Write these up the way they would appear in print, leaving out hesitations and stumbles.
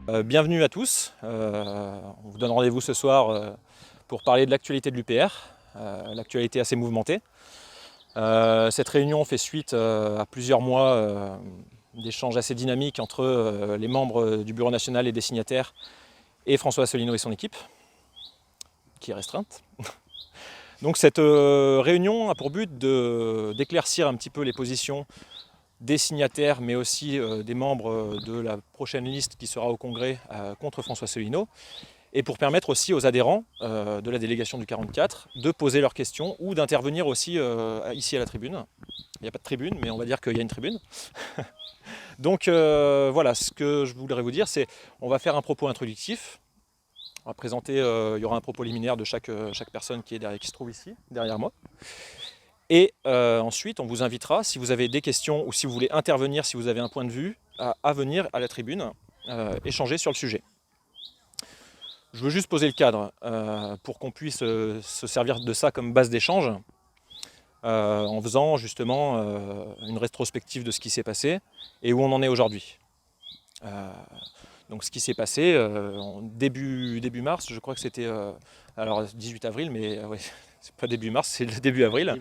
Bienvenue à tous. On vous donne rendez-vous ce soir pour parler de l'actualité de l'UPR, l'actualité assez mouvementée. Cette réunion fait suite à plusieurs mois d'échanges assez dynamiques entre les membres du Bureau national et des signataires et François Asselineau et son équipe, qui est restreinte. Donc cette réunion a pour but d'éclaircir un petit peu les positions des signataires, mais aussi des membres de la prochaine liste qui sera au Congrès contre François Asselineau, et pour permettre aussi aux adhérents de la délégation du 44 de poser leurs questions ou d'intervenir aussi ici à la tribune. Il n'y a pas de tribune, mais on va dire qu'il y a une tribune. Donc voilà, ce que je voudrais vous dire, c'est on va faire un propos introductif. On va présenter, il y aura un propos liminaire de chaque personne qui se trouve ici, derrière moi. Et ensuite, on vous invitera, si vous avez des questions ou si vous voulez intervenir, si vous avez un point de vue, à venir à la tribune, échanger sur le sujet. Je veux juste poser le cadre pour qu'on puisse se servir de ça comme base d'échange, en faisant justement une rétrospective de ce qui s'est passé et où on en est aujourd'hui. Donc ce qui s'est passé en début mars, je crois que c'était alors 18 avril, mais ouais, c'est pas début mars, c'est le début avril.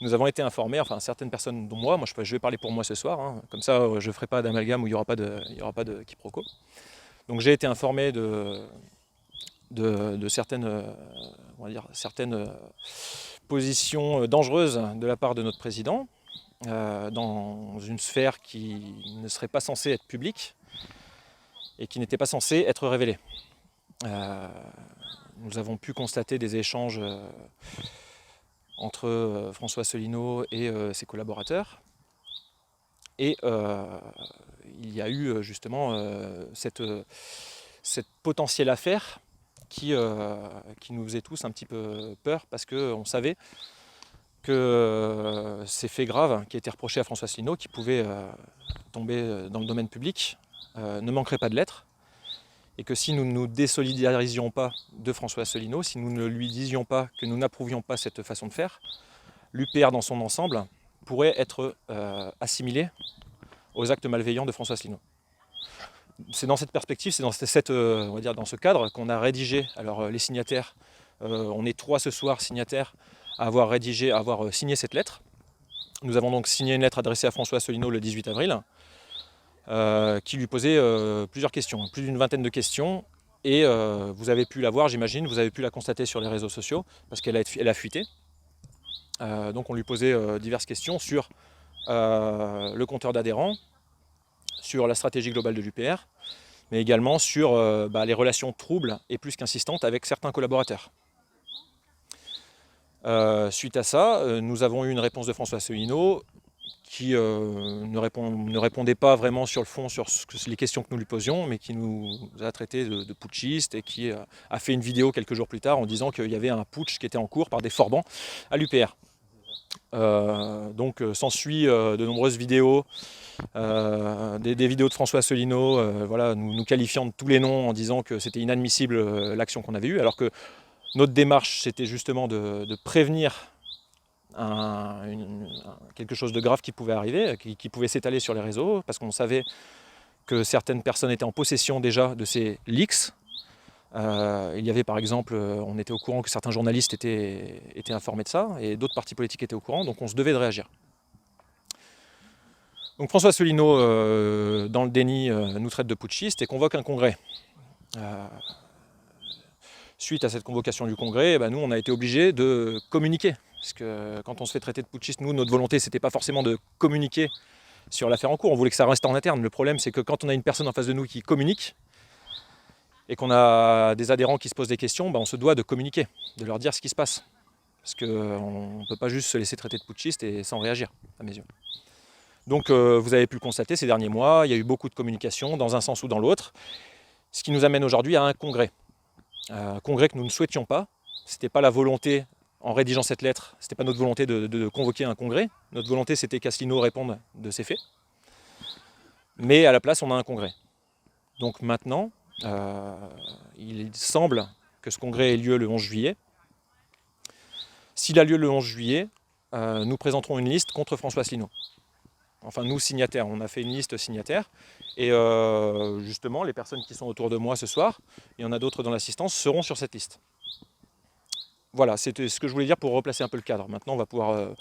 Nous avons été informés, enfin certaines personnes dont moi je vais parler pour moi ce soir, hein, comme ça je ne ferai pas d'amalgame où il n'y aura pas de quiproquo. Donc j'ai été informé de certaines, on va dire, certaines positions dangereuses de la part de notre président, dans une sphère qui ne serait pas censée être publique et qui n'était pas censée être révélée. Nous avons pu constater des échanges entre François Asselineau et ses collaborateurs. Et il y a eu justement cette potentielle affaire qui nous faisait tous un petit peu peur parce qu'on savait que ces faits graves qui étaient reprochés à François Asselineau, qui pouvaient tomber dans le domaine public, ne manqueraient pas de l'être. Et que si nous ne nous désolidarisions pas de François Asselineau, si nous ne lui disions pas que nous n'approuvions pas cette façon de faire, l'UPR dans son ensemble pourrait être assimilé aux actes malveillants de François Asselineau. C'est dans cette perspective, c'est on va dire dans ce cadre qu'on a rédigé, alors les signataires, on est 3 ce soir signataires à avoir signé cette lettre. Nous avons donc signé une lettre adressée à François Asselineau le 18 avril, qui lui posait plusieurs questions, plus d'une vingtaine de questions, et vous avez pu la voir, j'imagine, vous avez pu la constater sur les réseaux sociaux, parce qu'elle a fuité. Donc on lui posait diverses questions sur le compteur d'adhérents, sur la stratégie globale de l'UPR, mais également sur les relations troubles et plus qu'insistantes avec certains collaborateurs. Suite à ça, nous avons eu une réponse de François Asselineau qui ne répondait pas vraiment sur le fond sur les questions que nous lui posions, mais qui nous a traité de putschiste et qui a fait une vidéo quelques jours plus tard en disant qu'il y avait un putsch qui était en cours par des forbans à l'UPR. Donc s'ensuit de nombreuses vidéos, des vidéos de François Asselineau, voilà, nous qualifiant de tous les noms en disant que c'était inadmissible l'action qu'on avait eue, alors que notre démarche c'était justement de prévenir quelque chose de grave qui pouvait arriver, qui pouvait s'étaler sur les réseaux, parce qu'on savait que certaines personnes étaient en possession déjà de ces leaks. Il y avait par exemple, on était au courant que certains journalistes étaient informés de ça, et d'autres partis politiques étaient au courant, donc on se devait de réagir. Donc François Asselineau, dans le déni, nous traite de putschistes et convoque un congrès. Suite à cette convocation du congrès, nous on a été obligés de communiquer. Parce que quand on se fait traiter de putschiste, nous, notre volonté, c'était pas forcément de communiquer sur l'affaire en cours. On voulait que ça reste en interne. Le problème, c'est que quand on a une personne en face de nous qui communique, et qu'on a des adhérents qui se posent des questions, on se doit de communiquer, de leur dire ce qui se passe. Parce qu'on ne peut pas juste se laisser traiter de putschiste et sans réagir, à mes yeux. Donc vous avez pu le constater ces derniers mois, il y a eu beaucoup de communication, dans un sens ou dans l'autre, ce qui nous amène aujourd'hui à un congrès. Un congrès que nous ne souhaitions pas. C'était pas la volonté, en rédigeant cette lettre, c'était pas notre volonté de convoquer un congrès. Notre volonté, c'était qu'Asselineau réponde de ses faits. Mais à la place, on a un congrès. Donc maintenant, il semble que ce congrès ait lieu le 11 juillet. S'il a lieu le 11 juillet, nous présenterons une liste contre François Asselineau. enfin nous signataires, on a fait une liste signataire, et justement les personnes qui sont autour de moi ce soir, il y en a d'autres dans l'assistance, seront sur cette liste. Voilà, c'était ce que je voulais dire pour replacer un peu le cadre. Maintenant, on va pouvoir,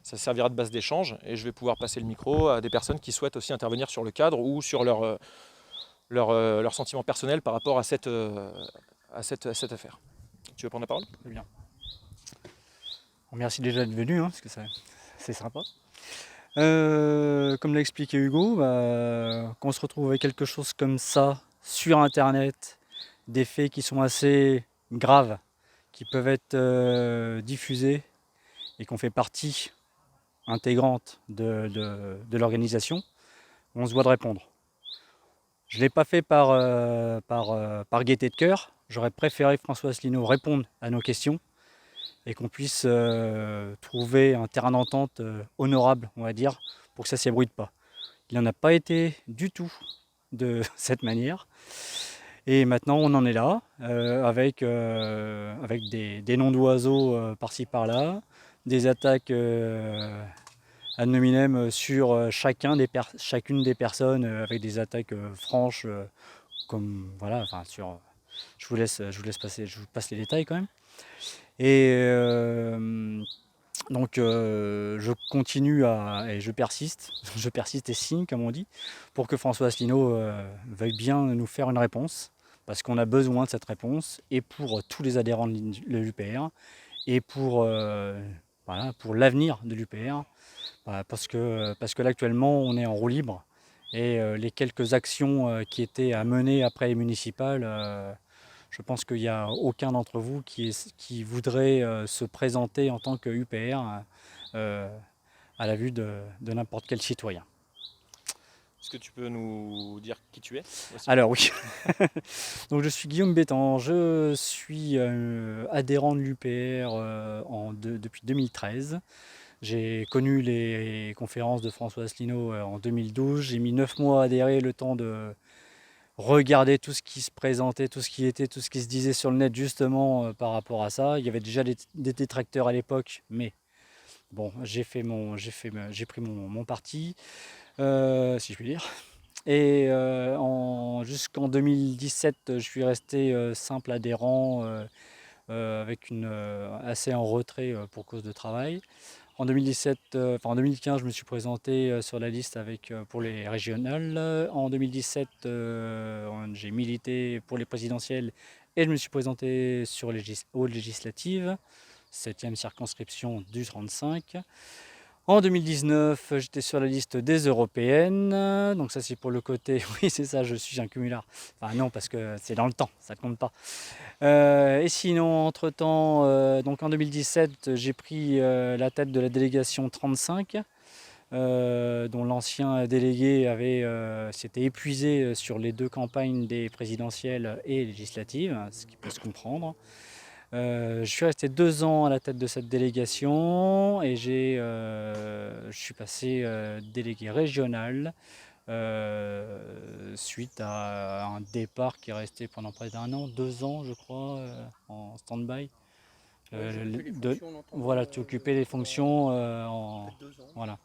ça servira de base d'échange, et je vais pouvoir passer le micro à des personnes qui souhaitent aussi intervenir sur le cadre ou sur leur sentiment personnel par rapport à cette affaire. Tu veux prendre la parole ? Très bien. Bon, merci déjà d'être venu, parce que c'est sympa. Comme l'a expliqué Hugo, qu'on se retrouve avec quelque chose comme ça sur Internet, des faits qui sont assez graves, qui peuvent être diffusés et qu'on fait partie intégrante de l'organisation, on se doit de répondre. Je ne l'ai pas fait par gaieté de cœur. J'aurais préféré que François Asselineau réponde à nos questions et qu'on puisse trouver un terrain d'entente honorable, on va dire, pour que ça ne s'ébruite pas. Il n'en a pas été du tout de cette manière. Et maintenant, on en est là, avec des noms d'oiseaux par-ci par-là, des attaques ad nominem sur chacune des personnes, avec des attaques franches, comme voilà, enfin sur. Je vous passe les détails quand même. Et donc je continue et je persiste et signe comme on dit, pour que François Asselineau veuille bien nous faire une réponse, parce qu'on a besoin de cette réponse, et pour tous les adhérents de l'UPR, et pour l'avenir de l'UPR, parce que là actuellement on est en roue libre, et les quelques actions qui étaient à mener après les municipales, je pense qu'il n'y a aucun d'entre vous qui voudrait se présenter en tant que UPR à la vue de n'importe quel citoyen. Est-ce que tu peux nous dire qui tu es aussi ? Alors oui, donc je suis Guillaume Bétan, je suis adhérent de l'UPR depuis 2013. J'ai connu les conférences de François Asselineau en 2012. J'ai mis 9 mois à adhérer, le temps de regarder tout ce qui se présentait, tout ce qui se disait sur le net justement par rapport à ça. Il y avait déjà des détracteurs à l'époque, mais bon, j'ai pris mon parti, si je puis dire. Et jusqu'en 2017, je suis resté simple adhérent, avec assez en retrait pour cause de travail. En 2015, je me suis présenté sur la liste pour les régionales. En 2017, j'ai milité pour les présidentielles et je me suis présenté aux législatives, 7e circonscription du 35. En 2019, j'étais sur la liste des européennes. Donc ça, c'est pour le côté, oui, c'est ça, je suis un cumulard. Enfin non, parce que c'est dans le temps, ça ne compte pas. Et sinon, entre-temps, donc en 2017, j'ai pris la tête de la délégation 35, dont l'ancien délégué s'était épuisé sur les 2 campagnes des présidentielles et législatives, ce qui peut se comprendre. Je suis resté 2 ans à la tête de cette délégation et je suis passé délégué régional suite à un départ qui est resté pendant près d'1 an, 2 ans je crois, en stand-by. Voilà, tu occupais les fonctions voilà.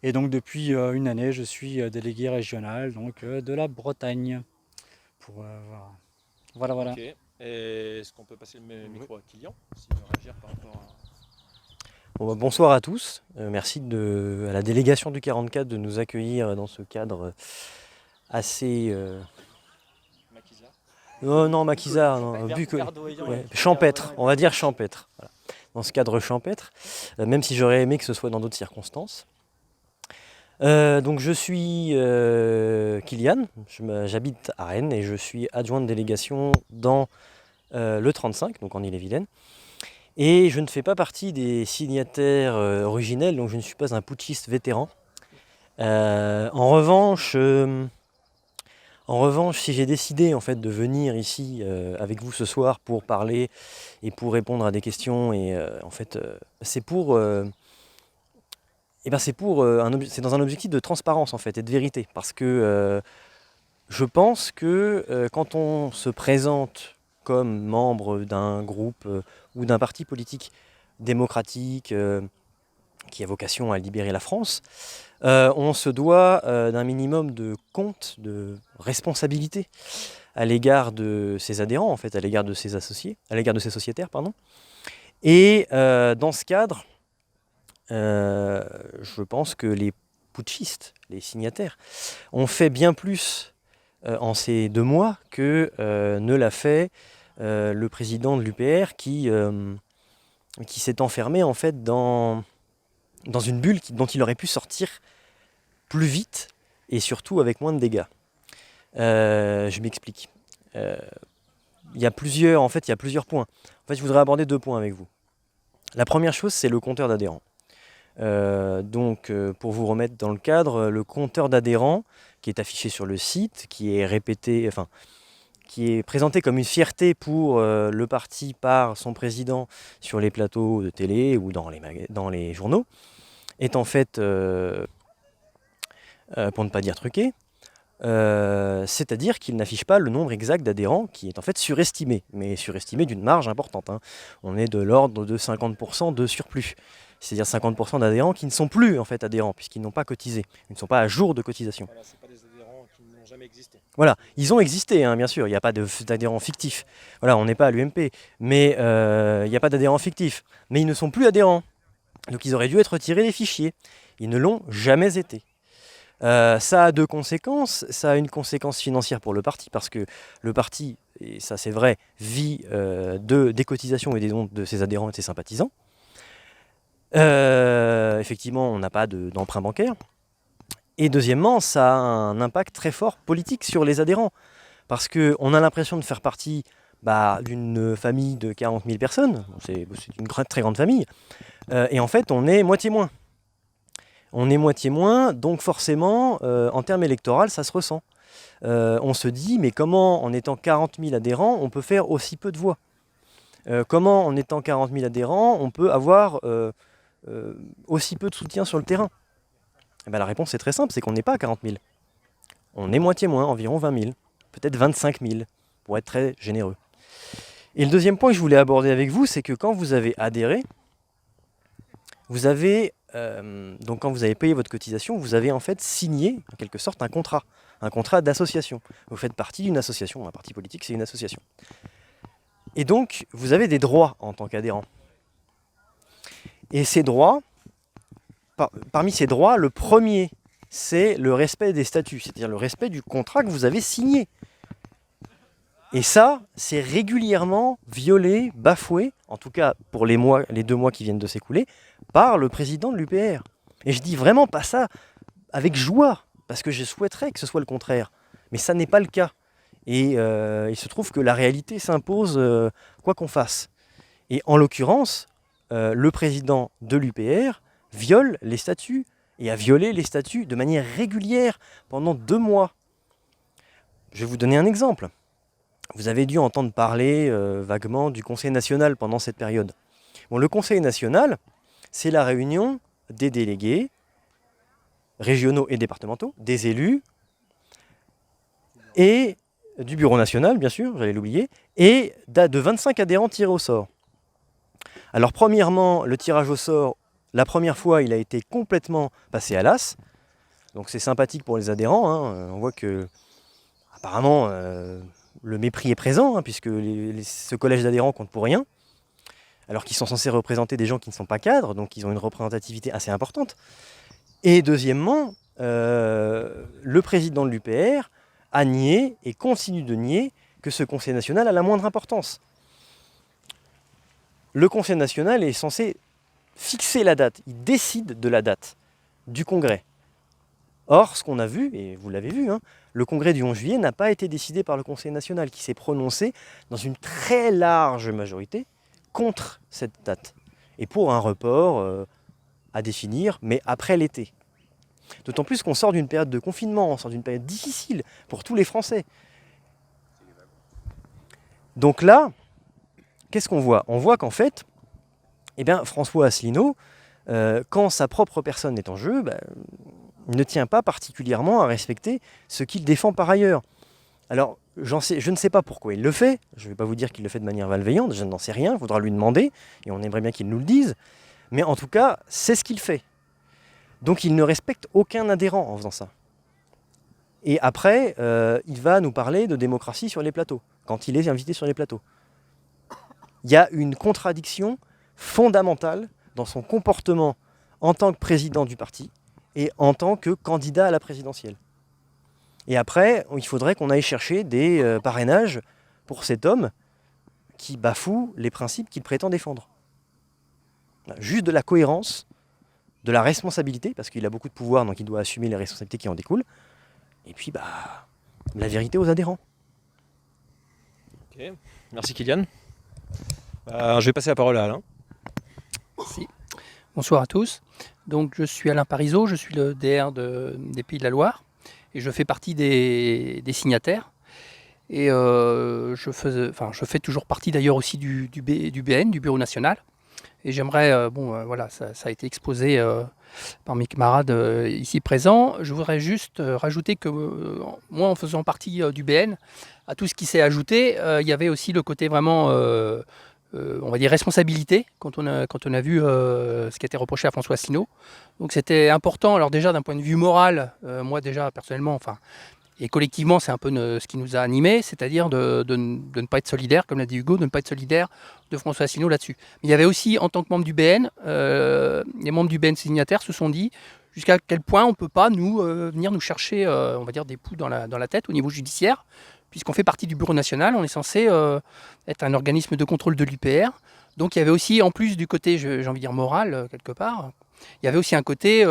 Et donc depuis 1 année, je suis délégué régional donc, de la Bretagne. Voilà. Ok. Et est-ce qu'on peut passer le micro à Kylian, s'il veut réagir par rapport à... Bon, bonsoir à tous, merci à la délégation du 44 de nous accueillir dans ce cadre assez... Non, maquisard, non, champêtre, on va dire champêtre. Voilà. Dans ce cadre champêtre, même si j'aurais aimé que ce soit dans d'autres circonstances. Donc je suis Kylian, j'habite à Rennes et je suis adjoint de délégation dans le 35, donc en Ille-et-Vilaine. Et je ne fais pas partie des signataires originels, donc je ne suis pas un putschiste vétéran. En revanche, si j'ai décidé en fait de venir ici avec vous ce soir pour parler et pour répondre à des questions, et en fait c'est dans un objectif de transparence en fait et de vérité, parce que je pense que quand on se présente comme membre d'un groupe ou d'un parti politique démocratique qui a vocation à libérer la France, on se doit d'un minimum de compte, de responsabilité à l'égard de ses adhérents, en fait, à l'égard de ses associés, à l'égard de ses sociétaires, pardon. Et dans ce cadre, je pense que les putschistes, les signataires, ont fait bien plus en ces 2 mois que ne l'a fait le président de l'UPR qui s'est enfermé en fait dans une bulle dont il aurait pu sortir plus vite et surtout avec moins de dégâts. Je m'explique. Il y a plusieurs points. En fait, je voudrais aborder 2 points avec vous. La première chose, c'est le compteur d'adhérents. Pour vous remettre dans le cadre, le compteur d'adhérents qui est affiché sur le site, qui est présenté comme une fierté pour le parti par son président sur les plateaux de télé ou dans les journaux, est en fait, pour ne pas dire truqué, c'est-à-dire qu'il n'affiche pas le nombre exact d'adhérents qui est en fait surestimé, mais surestimé d'une marge importante. On est de l'ordre de 50% de surplus, c'est-à-dire 50% d'adhérents qui ne sont plus en fait adhérents puisqu'ils n'ont pas cotisé, ils ne sont pas à jour de cotisation. Voilà, c'est pas des adhérents qui n'ont jamais existé. Voilà, ils ont existé, bien sûr, il n'y a pas d'adhérents fictifs. Voilà, on n'est pas à l'UMP, mais il n'y a pas d'adhérents fictifs. Mais ils ne sont plus adhérents, donc ils auraient dû être retirés des fichiers. Ils ne l'ont jamais été. Ça a 2 conséquences. Ça a une conséquence financière pour le parti, parce que le parti, et ça c'est vrai, vit des cotisations et des dons de ses adhérents et de ses sympathisants. Effectivement, on n'a pas d'emprunt bancaire. Et deuxièmement, ça a un impact très fort politique sur les adhérents, parce qu'on a l'impression de faire partie d'une famille de 40 000 personnes, c'est une très grande famille, et en fait on est moitié moins. On est moitié moins, donc forcément, en termes électoraux, ça se ressent. On se dit, mais comment en étant 40 000 adhérents, on peut faire aussi peu de voix ? Comment en étant 40 000 adhérents, on peut avoir aussi peu de soutien sur le terrain ? La réponse est très simple, c'est qu'on n'est pas à 40 000. On est moitié moins, environ 20 000, peut-être 25 000, pour être très généreux. Et le deuxième point que je voulais aborder avec vous, c'est que quand vous avez adhéré, vous avez, quand vous avez payé votre cotisation, vous avez en fait signé, en quelque sorte, un contrat d'association. Vous faites partie d'une association, un parti politique, c'est une association. Et donc, vous avez des droits en tant qu'adhérent. Et ces droits, parmi ces droits, le premier, c'est le respect des statuts, c'est-à-dire le respect du contrat que vous avez signé. Et ça, c'est régulièrement violé, bafoué, en tout cas pour les 2 mois qui viennent de s'écouler, par le président de l'UPR. Et je dis vraiment pas ça avec joie, parce que je souhaiterais que ce soit le contraire. Mais ça n'est pas le cas. Et il se trouve que la réalité s'impose quoi qu'on fasse. Et en l'occurrence, le président de l'UPR viole les statuts, et a violé les statuts de manière régulière pendant 2 mois. Je vais vous donner un exemple. Vous avez dû entendre parler vaguement du Conseil national pendant cette période. Bon, le Conseil national, c'est la réunion des délégués régionaux et départementaux, des élus, et du Bureau national, bien sûr, j'allais l'oublier, et de 25 adhérents tirés au sort. Alors premièrement, le tirage au sort, la première fois, il a été complètement passé à l'as. Donc c'est sympathique pour les adhérents. On voit que, apparemment, le mépris est présent, puisque ce collège d'adhérents compte pour rien, alors qu'ils sont censés représenter des gens qui ne sont pas cadres, donc ils ont une représentativité assez importante. Et deuxièmement, le président de l'UPR a nié et continue de nier que ce Conseil national a la moindre importance. Le Conseil national est censé fixer la date, il décide de la date du congrès. Or, ce qu'on a vu, et vous l'avez vu, le congrès du 11 juillet n'a pas été décidé par le Conseil national, qui s'est prononcé dans une très large majorité contre cette date, et pour un report à définir, mais après l'été. D'autant plus qu'on sort d'une période de confinement, on sort d'une période difficile pour tous les Français. Donc là, qu'est-ce qu'on voit ? On voit qu'en fait, François Asselineau, quand sa propre personne est en jeu, ne tient pas particulièrement à respecter ce qu'il défend par ailleurs. Alors, je ne sais pas pourquoi il le fait, je ne vais pas vous dire qu'il le fait de manière malveillante, je n'en sais rien, il faudra lui demander, et on aimerait bien qu'il nous le dise. Mais en tout cas, c'est ce qu'il fait. Donc il ne respecte aucun adhérent en faisant ça. Et après, il va nous parler de démocratie sur les plateaux, quand il est invité sur les plateaux. Il y a une contradiction fondamentale dans son comportement en tant que président du parti et en tant que candidat à la présidentielle. Et après, il faudrait qu'on aille chercher des parrainages pour cet homme qui bafoue les principes qu'il prétend défendre. Juste de la cohérence, de la responsabilité, parce qu'il a beaucoup de pouvoir, donc il doit assumer les responsabilités qui en découlent, et puis la vérité aux adhérents. Ok, merci Kylian. Je vais passer la parole à Alain. Merci. Bonsoir à tous. Donc, je suis Alain Parisot, je suis le DR des Pays de la Loire et je fais partie des signataires. Et je fais toujours partie d'ailleurs aussi du BN, du Bureau National. Et j'aimerais, voilà, ça a été exposé par mes camarades ici présents. Je voudrais juste rajouter que moi, en faisant partie du BN, à tout ce qui s'est ajouté, il y avait aussi le côté vraiment, on va dire, responsabilité, quand on a vu ce qui a été reproché à François Asselineau. Donc c'était important, alors déjà d'un point de vue moral, moi déjà personnellement, et collectivement, c'est un peu ce qui nous a animés, c'est-à-dire de ne pas être solidaire, comme l'a dit Hugo, de ne pas être solidaire de François Asselineau là-dessus. Mais il y avait aussi, en tant que membre du BN, les membres du BN signataires se sont dit jusqu'à quel point on ne peut pas venir nous chercher, on va dire, des poux dans la tête au niveau judiciaire, puisqu'on fait partie du Bureau National, on est censé être un organisme de contrôle de l'UPR. Donc il y avait aussi, en plus du côté, j'ai envie de dire moral, quelque part, il y avait aussi un côté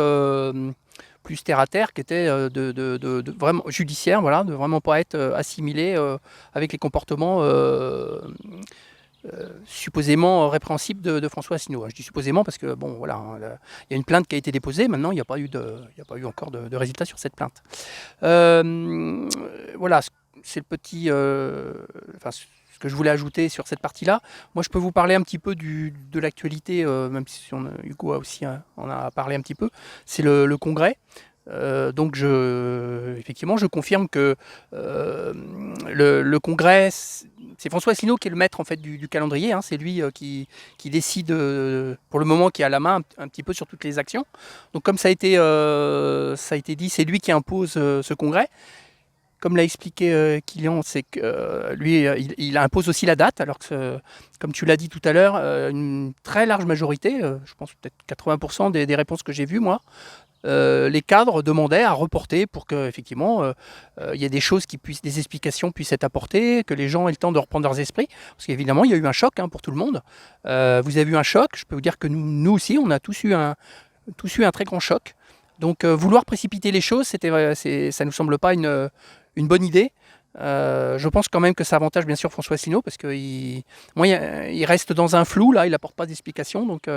plus terre à terre, qui était de vraiment judiciaire, voilà, de vraiment pas être assimilé avec les comportements supposément répréhensibles de François Asselineau. Je dis supposément parce que bon, voilà, il y a une plainte qui a été déposée. Maintenant, il n'y a pas eu encore de résultat sur cette plainte. Voilà, c'est le petit, ce que je voulais ajouter sur cette partie-là. Moi, je peux vous parler un petit peu de l'actualité, même si Hugo en a parlé un petit peu. C'est le congrès. Donc, effectivement, je confirme que le congrès, c'est François Asselineau qui est le maître en fait du calendrier. Hein. C'est lui qui décide, pour le moment, qui a la main un petit peu sur toutes les actions. Donc, comme ça a été dit, c'est lui qui impose ce congrès. Comme l'a expliqué Kylian, c'est que lui, il impose aussi la date, alors que, comme tu l'as dit tout à l'heure, une très large majorité, je pense peut-être 80% des réponses que j'ai vues, moi, les cadres demandaient à reporter pour qu'effectivement, il y ait des choses des explications puissent être apportées, que les gens aient le temps de reprendre leurs esprits. Parce qu'évidemment, il y a eu un choc pour tout le monde. Vous avez eu un choc, je peux vous dire que nous aussi, on a tous eu un très grand choc. Donc vouloir précipiter les choses, ça ne nous semble pas une bonne idée. Je pense quand même que ça avantage bien sûr François Asselineau parce qu'il reste dans un flou, là, il n'apporte pas d'explication. Donc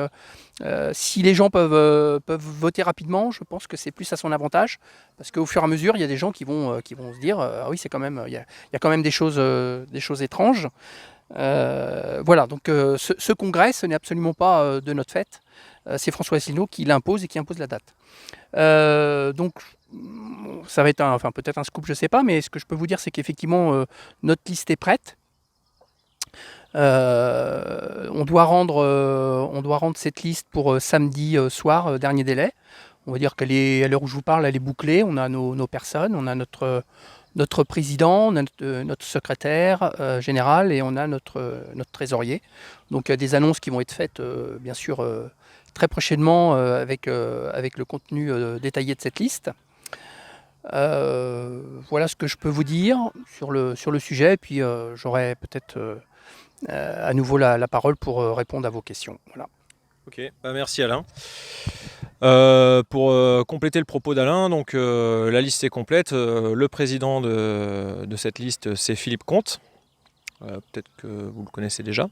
si les gens peuvent voter rapidement, je pense que c'est plus à son avantage. Parce qu'au fur et à mesure, il y a des gens qui vont se dire ah oui, c'est quand même, il y a quand même des choses étranges. Voilà, donc ce congrès, ce n'est absolument pas de notre fait. C'est François Asselineau qui l'impose et qui impose la date. Donc ça va être peut-être un scoop, je ne sais pas, mais ce que je peux vous dire, c'est qu'effectivement, notre liste est prête. On doit rendre cette liste pour samedi soir, dernier délai. On va dire qu'elle est, à l'heure où je vous parle, elle est bouclée. On a nos personnes, on a notre président, on a notre secrétaire général et on a notre trésorier. Donc des annonces qui vont être faites, bien sûr, très prochainement avec le contenu détaillé de cette liste. Voilà ce que je peux vous dire sur le sujet, puis j'aurai peut-être à nouveau la parole pour répondre à vos questions. Voilà. Ok, merci Alain. Pour compléter le propos d'Alain, donc la liste est complète. Le président de cette liste, c'est Philippe Comte. Peut-être que vous le connaissez déjà.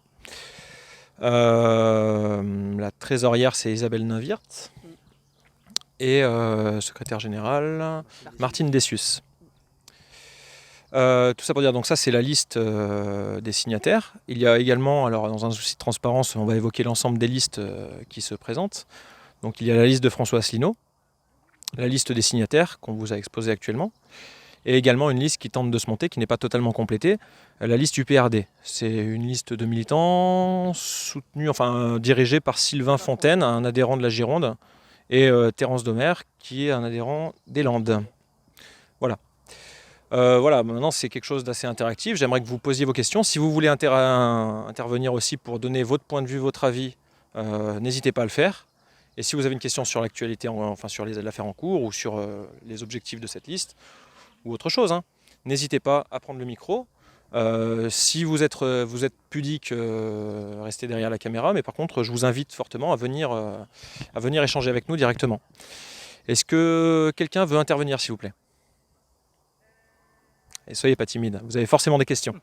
La trésorière, c'est Isabelle Ninvirt. Et secrétaire général, Martine Dessius. Tout ça pour dire, donc ça c'est la liste des signataires. Il y a également, alors dans un souci de transparence, on va évoquer l'ensemble des listes qui se présentent. Donc il y a la liste de François Asselineau, la liste des signataires qu'on vous a exposée actuellement. et également une liste qui tente de se monter, qui n'est pas totalement complétée, la liste UPRD. C'est une liste de militants dirigée par Sylvain Fontaine, un adhérent de la Gironde, et Terence Domer, qui est un adhérent des Landes. Voilà. Voilà, maintenant c'est quelque chose d'assez interactif. J'aimerais que vous posiez vos questions. Si vous voulez intervenir aussi pour donner votre point de vue, votre avis, n'hésitez pas à le faire. Et si vous avez une question sur l'actualité, sur l'affaire en cours ou sur les objectifs de cette liste ou autre chose, n'hésitez pas à prendre le micro. Si vous êtes pudique, restez derrière la caméra, mais par contre je vous invite fortement à venir échanger avec nous directement. Est-ce que quelqu'un veut intervenir, s'il vous plaît? Et soyez pas timide, vous avez forcément des questions.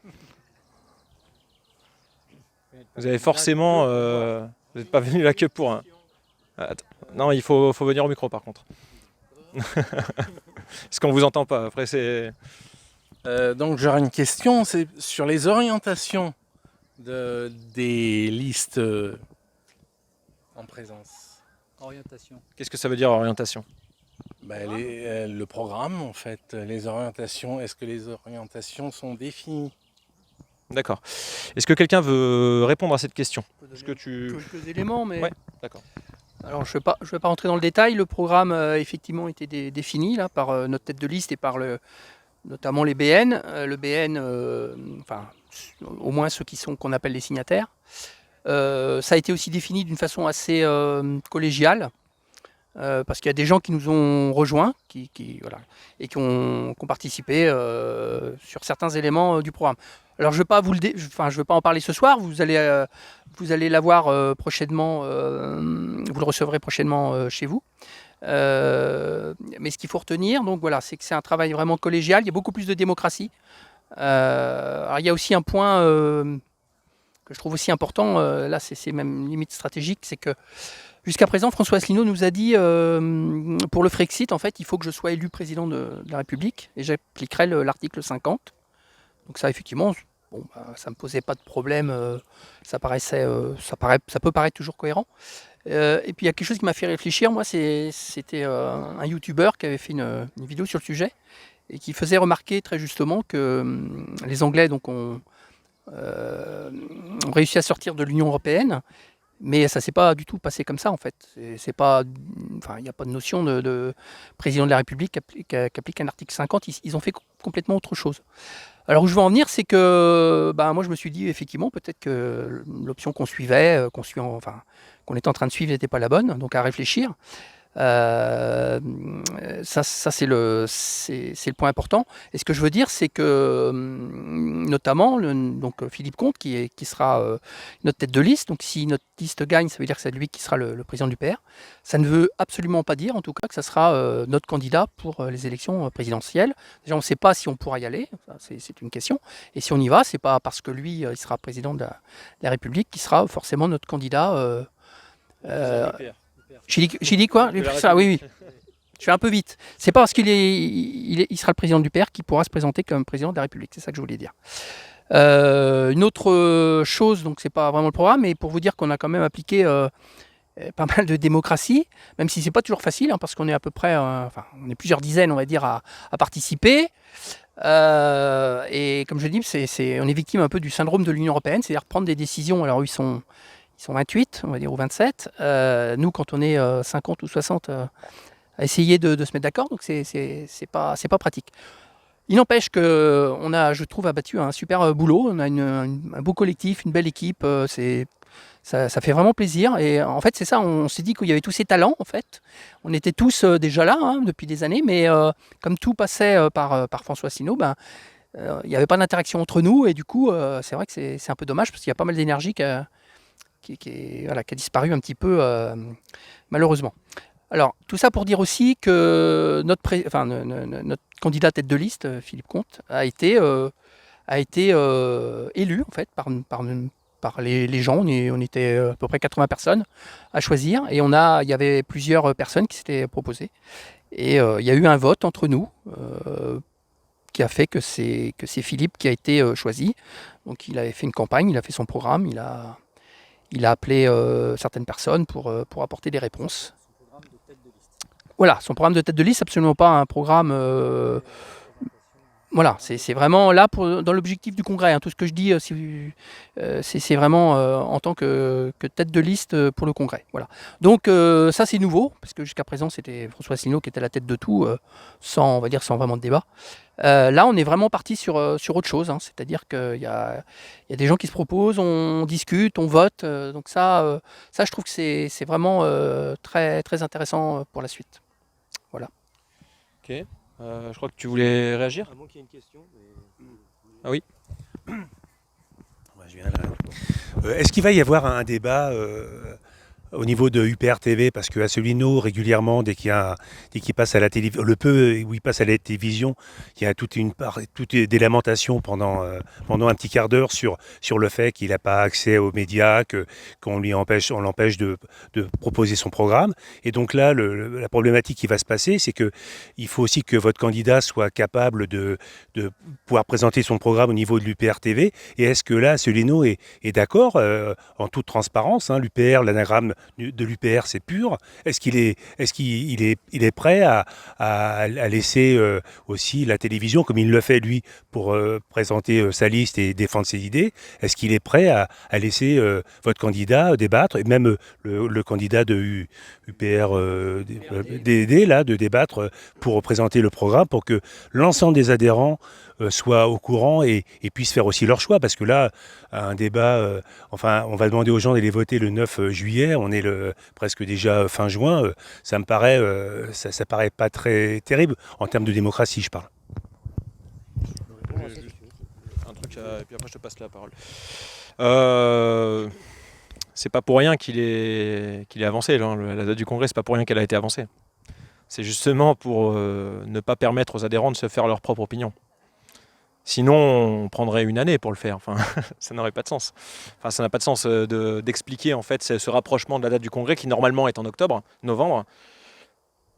Vous avez forcément... vous n'êtes pas venu là que pour un... Non, il faut venir au micro par contre. Parce qu'on ne vous entend pas, après c'est... Donc j'aurais une question, c'est sur les orientations des listes en présence. Orientation. Qu'est-ce que ça veut dire orientation? Le programme en fait, les orientations, est-ce que les orientations sont définies? D'accord. Est-ce que quelqu'un veut répondre à cette question? Quelques éléments, mais... Ouais, d'accord. Alors je ne vais pas rentrer dans le détail, le programme effectivement était défini là, par notre tête de liste et par notamment les BN, le BN, au moins ceux qu'on appelle les signataires. Ça a été aussi défini d'une façon assez collégiale, parce qu'il y a des gens qui nous ont rejoints et qui ont participé sur certains éléments du programme. Alors je ne vais pas en parler ce soir, vous allez l'avoir prochainement, vous le recevrez prochainement chez vous. Mais ce qu'il faut retenir, donc voilà, c'est que c'est un travail vraiment collégial, il y a beaucoup plus de démocratie. Alors il y a aussi un point que je trouve aussi important, là c'est même limite stratégique, c'est que jusqu'à présent François Asselineau nous a dit pour le Frexit, en fait il faut que je sois élu président de la République et j'appliquerai l'article 50. Donc ça effectivement, ça ne me posait pas de problème, ça peut paraître toujours cohérent. Et puis il y a quelque chose qui m'a fait réfléchir, moi c'était un youtubeur qui avait fait une vidéo sur le sujet et qui faisait remarquer très justement que les Anglais donc, ont réussi à sortir de l'Union européenne, mais ça ne s'est pas du tout passé comme ça en fait. Il n'y a pas de notion de président de la République qui applique un article 50, ils ont fait complètement autre chose. Alors où je veux en venir, c'est que moi je me suis dit effectivement peut-être que l'option qu'on suivait, qu'on était en train de suivre n'était pas la bonne, donc à réfléchir. Ça c'est le point important. Et ce que je veux dire, c'est que notamment Philippe Comte qui sera notre tête de liste. Donc si notre liste gagne, ça veut dire que c'est lui qui sera le président du PR. Ça ne veut absolument pas dire, en tout cas, que ça sera notre candidat pour les élections présidentielles. Déjà, on ne sait pas si on pourra y aller. C'est une question. Et si on y va, c'est pas parce que lui, il sera président de la République qu'il sera forcément notre candidat. J'ai dit quoi? Oui. Je vais un peu vite. C'est pas parce qu'il sera le président du PR qu'il pourra se présenter comme président de la République. C'est ça que je voulais dire. Une autre chose, donc c'est pas vraiment le programme, mais pour vous dire qu'on a quand même appliqué pas mal de démocratie, même si c'est pas toujours facile, parce qu'on est à peu près, on est plusieurs dizaines, on va dire, à participer. Et comme je dis, on est victime un peu du syndrome de l'Union européenne, c'est-à-dire prendre des décisions. Alors ils sont 28, on va dire, ou 27. Nous, quand on est 50 ou 60, à essayer de se mettre d'accord, donc c'est pas pratique. Il n'empêche qu'on a, je trouve, abattu un super boulot. On a un beau collectif, une belle équipe. Ça fait vraiment plaisir. Et en fait, c'est ça, on s'est dit qu'il y avait tous ces talents, en fait. On était tous déjà là depuis des années, mais comme tout passait par François Asselineau, il n'y avait pas d'interaction entre nous. Et du coup, c'est vrai que c'est un peu dommage, parce qu'il y a pas mal d'énergie qui a disparu un petit peu, malheureusement. Alors, tout ça pour dire aussi que notre candidat tête de liste, Philippe Comte, a été élu en fait par les gens. On était à peu près 80 personnes à choisir, et il y avait plusieurs personnes qui s'étaient proposées. Et il y a eu un vote entre nous qui a fait que c'est Philippe qui a été choisi. Donc, il avait fait une campagne, il a fait son programme, il a appelé certaines personnes pour apporter des réponses. Voilà, son programme de tête de liste, absolument pas un programme Voilà, c'est vraiment là dans l'objectif du congrès. Hein. Tout ce que je dis, c'est vraiment en tant que tête de liste pour le congrès. Voilà. Donc ça c'est nouveau, parce que jusqu'à présent c'était François Asselineau qui était à la tête de tout, sans vraiment de débat. Là on est vraiment parti sur autre chose, hein. C'est-à-dire qu'il y a des gens qui se proposent, on discute, on vote. Donc ça je trouve que c'est vraiment très, très intéressant pour la suite. Voilà. Ok. Je crois que tu voulais réagir. À moins qu'il y ait une question. Ah oui. Je viens là. Est-ce qu'il va y avoir un débat au niveau de UPR TV, parce que Asselineau, régulièrement, dès qu'il passe à la télévision, le peu où il passe à la télévision, il y a toute des lamentations pendant un petit quart d'heure sur le fait qu'il n'a pas accès aux médias, qu'on l'empêche de proposer son programme. Et donc là, la problématique qui va se passer, c'est que il faut aussi que votre candidat soit capable de pouvoir présenter son programme au niveau de l'UPR TV. Et est-ce que là, Asselineau est d'accord, en toute transparence, hein, l'UPR, l'anagramme de l'UPR, c'est pur. Est-ce qu'il est prêt à laisser aussi la télévision, comme il le fait lui, pour présenter sa liste et défendre ses idées? Est-ce qu'il est prêt à laisser votre candidat débattre, et même le candidat de UPR DD, là, de débattre pour présenter le programme, pour que l'ensemble des adhérents soient au courant et puissent faire aussi leur choix? Parce que là, un débat, on va demander aux gens d'aller voter le 9 juillet, on est presque déjà fin juin, ça me paraît, ça paraît pas très terrible en termes de démocratie, je parle. Un truc, et puis après je te passe la parole. C'est pas pour rien qu'il est avancé. Là, la date du congrès, c'est pas pour rien qu'elle a été avancée. C'est justement pour ne pas permettre aux adhérents de se faire leur propre opinion. Sinon, on prendrait une année pour le faire. Enfin, ça n'aurait pas de sens. Enfin, ça n'a pas de sens d'expliquer en fait ce rapprochement de la date du congrès qui normalement est en novembre.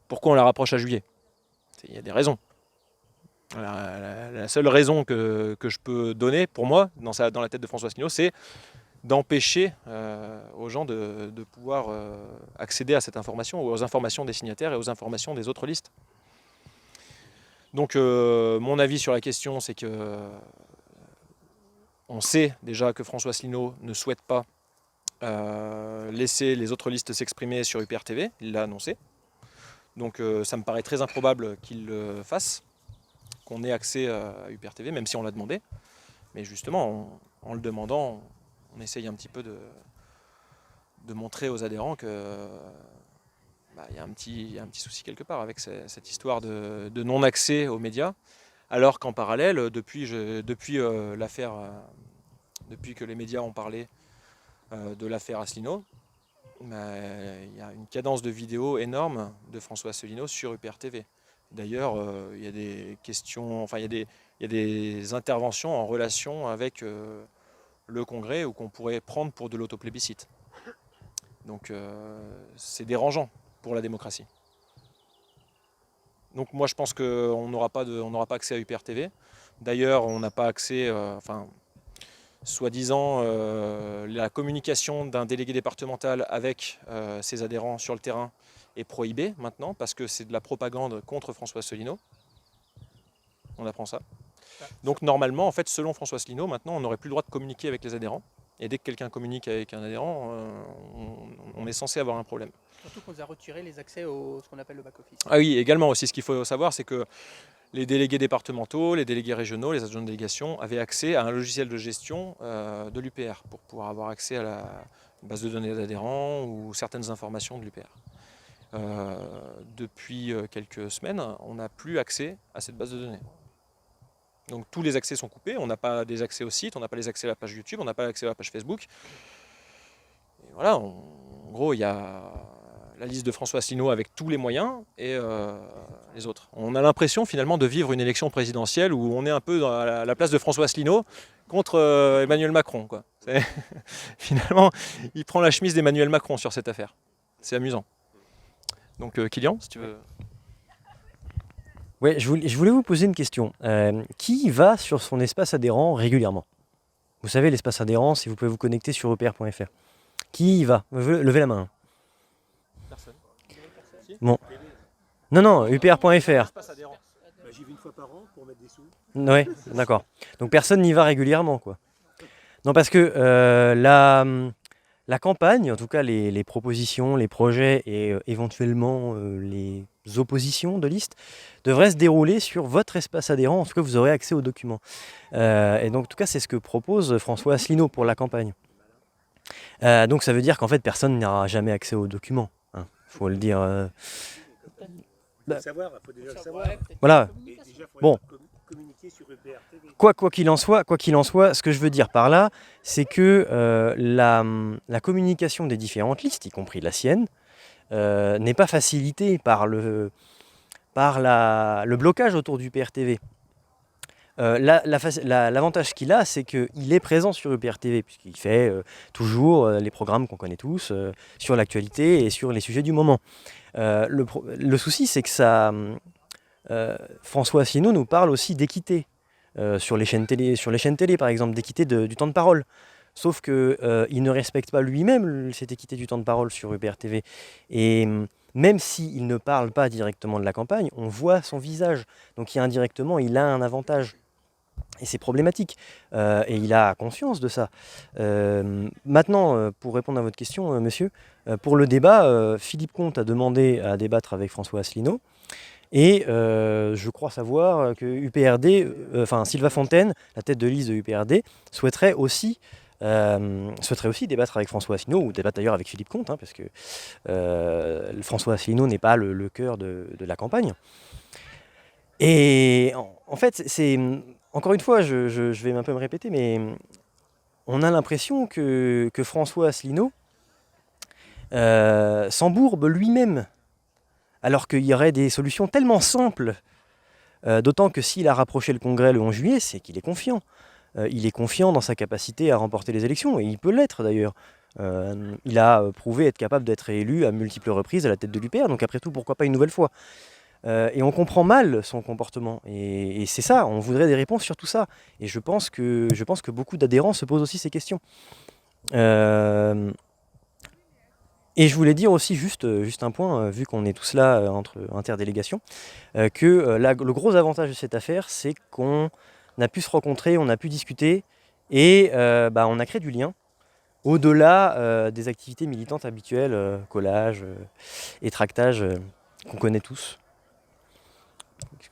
Pourquoi on la rapproche à juillet? Il y a des raisons. La seule raison que je peux donner pour moi dans la tête de François Asselineau, c'est d'empêcher aux gens de pouvoir accéder à cette information, aux informations des signataires et aux informations des autres listes. Donc mon avis sur la question, c'est que on sait déjà que François Asselineau ne souhaite pas laisser les autres listes s'exprimer sur UPR TV, il l'a annoncé. Donc ça me paraît très improbable qu'il le fasse, qu'on ait accès à UPR TV, même si on l'a demandé. Mais justement, en le demandant, on essaye un petit peu de montrer aux adhérents que y a un petit souci quelque part avec cette histoire de non-accès aux médias, alors qu'en parallèle, depuis l'affaire, depuis que les médias ont parlé de l'affaire Asselineau, il y a une cadence de vidéos énorme de François Asselineau sur UPR TV. D'ailleurs, il y a des questions, enfin il y a des interventions en relation avec le Congrès ou qu'on pourrait prendre pour de l'autoplébiscite. Donc c'est dérangeant pour la démocratie. Donc moi je pense qu'on n'aura pas accès à UPR TV. D'ailleurs on n'a pas accès, soi-disant la communication d'un délégué départemental avec ses adhérents sur le terrain est prohibée maintenant parce que c'est de la propagande contre François Asselineau. On apprend ça. Donc normalement, en fait, selon François Asselineau, maintenant on n'aurait plus le droit de communiquer avec les adhérents. Et dès que quelqu'un communique avec un adhérent, on est censé avoir un problème. Surtout qu'on nous a retiré les accès ce qu'on appelle le back-office. Ah oui, également aussi, ce qu'il faut savoir, c'est que les délégués départementaux, les délégués régionaux, les adjoints de délégation avaient accès à un logiciel de gestion de l'UPR pour pouvoir avoir accès à la base de données d'adhérents ou certaines informations de l'UPR. Depuis quelques semaines, on n'a plus accès à cette base de données. Donc tous les accès sont coupés, on n'a pas des accès au site, on n'a pas les accès à la page YouTube, on n'a pas l'accès à la page Facebook. Et voilà, en gros, il y a la liste de François Asselineau avec tous les moyens et les autres. On a l'impression finalement de vivre une élection présidentielle où on est un peu dans la place de François Asselineau contre Emmanuel Macron, quoi. Finalement, il prend la chemise d'Emmanuel Macron sur cette affaire. C'est amusant. Donc Kylian, si tu veux... Ouais, je voulais vous poser une question. Qui va sur son espace adhérent régulièrement? Vous savez, l'espace adhérent, si vous pouvez vous connecter sur upr.fr. Qui y va? Levez la main. Personne. Bon. Non, upr.fr. J'y vais une fois par an pour mettre des sous. Ouais, d'accord. Donc personne n'y va régulièrement, quoi. Non, parce que la campagne, en tout cas les propositions, les projets et éventuellement les oppositions de liste, devraient se dérouler sur votre espace adhérent, en tout cas vous aurez accès aux documents. Et donc en tout cas c'est ce que propose François Asselineau pour la campagne. Donc ça veut dire qu'en fait personne n'aura jamais accès aux documents, hein, faut le dire. Il faut déjà le savoir. Voilà. Et déjà, faut Bon. communiquer sur EPR TV. Quoi qu'il en soit, ce que je veux dire par là, c'est que la communication des différentes listes, y compris la sienne, n'est pas facilitée par le blocage autour du PRTV. L'avantage qu'il a, c'est qu'il est présent sur UPR-TV, puisqu'il fait toujours les programmes qu'on connaît tous, sur l'actualité et sur les sujets du moment. Le souci, c'est que François Asselineau nous parle aussi d'équité sur les chaînes télé, par exemple, d'équité du temps de parole. Sauf qu'il ne respecte pas lui-même cette équité du temps de parole sur UPR-TV. Et même s'il ne parle pas directement de la campagne, on voit son visage. Donc indirectement, il a un avantage. Et c'est problématique. Et il a conscience de ça. Maintenant, pour répondre à votre question, monsieur, pour le débat, Philippe Comte a demandé à débattre avec François Asselineau. Et je crois savoir que UPRD, Sylvain Fontaine, la tête de liste de UPRD, souhaiterait aussi débattre avec François Asselineau, ou débattre d'ailleurs avec Philippe Comte, hein, parce que François Asselineau n'est pas le cœur de la campagne. Et en fait, encore une fois, je vais un peu me répéter, mais on a l'impression que François Asselineau s'embourbe lui-même, alors qu'il y aurait des solutions tellement simples, d'autant que s'il a rapproché le Congrès le 11 juillet, c'est qu'il est confiant. Il est confiant dans sa capacité à remporter les élections, et il peut l'être d'ailleurs. Il a prouvé être capable d'être élu à multiples reprises à la tête de l'UPR, donc après tout, pourquoi pas une nouvelle fois. Et on comprend mal son comportement, et c'est ça, on voudrait des réponses sur tout ça. Et je pense que beaucoup d'adhérents se posent aussi ces questions. Et je voulais dire aussi juste un point, vu qu'on est tous là entre interdélégations, que le gros avantage de cette affaire, c'est qu'on a pu se rencontrer, on a pu discuter, et on a créé du lien, au-delà des activités militantes habituelles, collage et tractage qu'on connaît tous.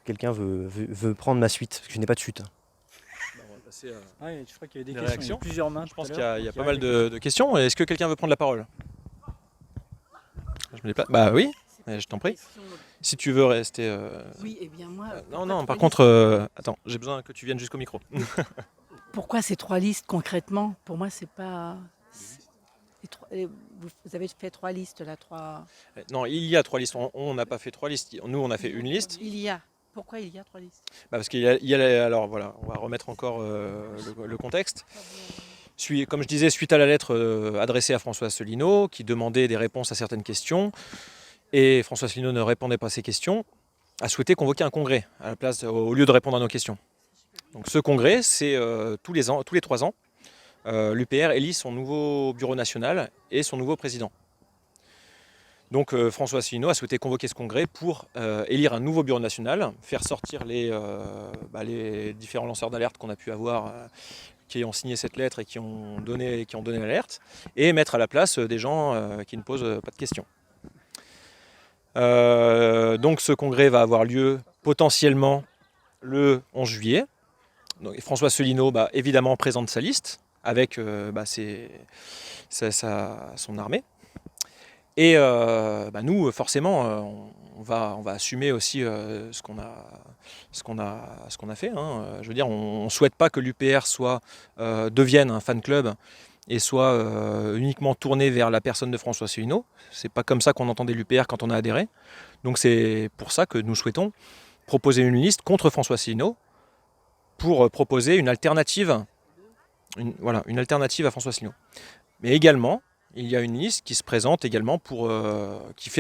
Quelqu'un veut prendre ma suite, parce que je n'ai pas de chute. On va passer à Je crois qu'il y a des des questions, réactions. il y a plusieurs mains. Je pense qu'il y a pas mal de questions. Est-ce que quelqu'un veut prendre la parole? Je me déplace. Bah oui, je t'en prie. Si tu veux rester. Oui, et bien moi. Non, par contre, attends, j'ai besoin que tu viennes jusqu'au micro. Pourquoi ces trois listes concrètement? Pour moi, c'est pas. Vous avez fait trois listes là, trois. Non, il y a trois listes. On n'a pas fait trois listes. Nous, on a fait une liste. Il y a. Pourquoi il y a trois listes? Parce qu'il y a alors voilà, on va remettre encore le contexte. Comme je disais, suite à la lettre adressée à François Asselineau, qui demandait des réponses à certaines questions, et François Asselineau ne répondait pas à ces questions, a souhaité convoquer un congrès à la place, au lieu de répondre à nos questions. Donc ce congrès, c'est tous les 3 ans, l'UPR élit son nouveau bureau national et son nouveau président. Donc François Asselineau a souhaité convoquer ce congrès pour élire un nouveau bureau national, faire sortir les différents lanceurs d'alerte qu'on a pu avoir, qui ont signé cette lettre et qui ont donné l'alerte, et mettre à la place des gens qui ne posent pas de questions. Donc ce congrès va avoir lieu potentiellement le 11 juillet. Donc, François Asselineau évidemment présente sa liste avec son armée. Et nous, forcément, on va assumer aussi ce qu'on a fait. Hein. Je veux dire, on ne souhaite pas que l'UPR devienne un fan club et soit uniquement tourné vers la personne de François Asselineau. C'est pas comme ça qu'on entendait l'UPR quand on a adhéré. Donc c'est pour ça que nous souhaitons proposer une liste contre François Asselineau pour proposer une alternative, une alternative à François Asselineau. Mais également, il y a une liste qui se présente également qui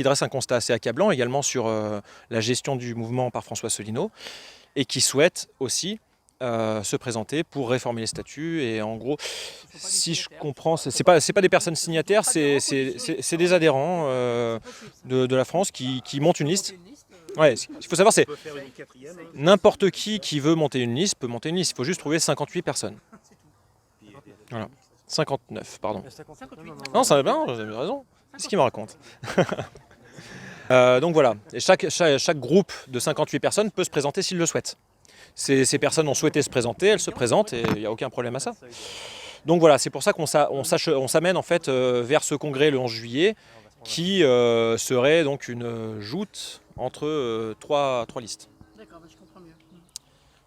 dresse un constat assez accablant également sur la gestion du mouvement par François Asselineau, et qui souhaite aussi se présenter pour réformer les statuts. Et en gros, si je comprends, c'est pas des personnes signataires, c'est des adhérents de la France qui montent une liste. Ouais, ce qu'il faut savoir, c'est n'importe qui veut monter une liste peut monter une liste. Il faut juste trouver 58 personnes. Voilà. 59, pardon. Non, ça va bien, vous avez raison. C'est ce qu'il me raconte. Donc voilà, et chaque groupe de 58 personnes peut se présenter s'il le souhaite. Ces personnes ont souhaité se présenter, elles se présentent et il n'y a aucun problème à ça. Donc voilà, c'est pour ça qu'on s'amène en fait vers ce congrès le 11 juillet qui serait donc une joute entre trois listes. D'accord, je comprends mieux.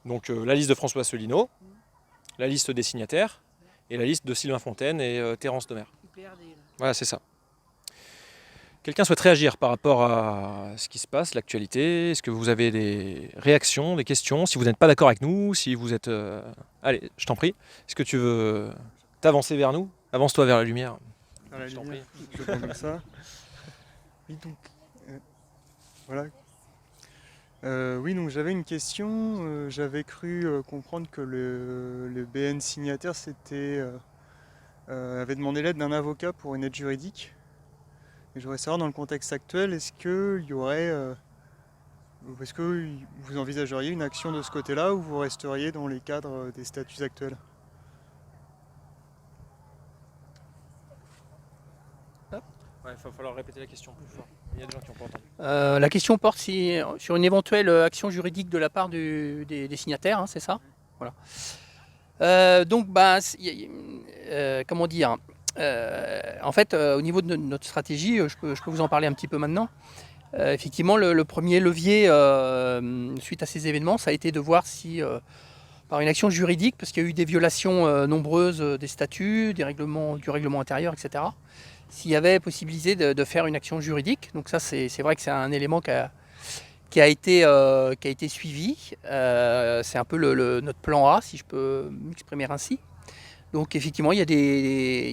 Donc la liste de François Asselineau, la liste des signataires et la liste de Sylvain Fontaine et Terence Demer. Voilà, c'est ça. Quelqu'un souhaite réagir par rapport à ce qui se passe, l'actualité? Est-ce que vous avez des réactions, des questions? Si vous n'êtes pas d'accord avec nous, si vous êtes... Allez, je t'en prie. Est-ce que tu veux t'avancer vers nous? Avance-toi vers la lumière. Je t'en prie. Je prends comme ça. Oui, donc, voilà. Oui, donc j'avais une question. J'avais cru comprendre que le BN signataire avait demandé l'aide d'un avocat pour une aide juridique. Et je voudrais savoir, dans le contexte actuel, est-ce que vous envisageriez une action de ce côté-là ou vous resteriez dans les cadres des statuts actuels? Il va falloir répéter la question plus fort. Il y a des gens qui n'ont pas entendu. La question porte sur une éventuelle action juridique de la part des signataires, hein, c'est ça? Voilà. Donc, comment dire? En fait, au niveau de notre stratégie, je peux vous en parler un petit peu maintenant. Effectivement, le premier levier suite à ces événements, ça a été de voir si, par une action juridique, parce qu'il y a eu des violations nombreuses des statuts, du règlement intérieur, etc., s'il y avait possibilité de faire une action juridique. Donc ça, c'est vrai que c'est un élément qui a été suivi. C'est un peu notre plan A, si je peux m'exprimer ainsi. Donc effectivement, il y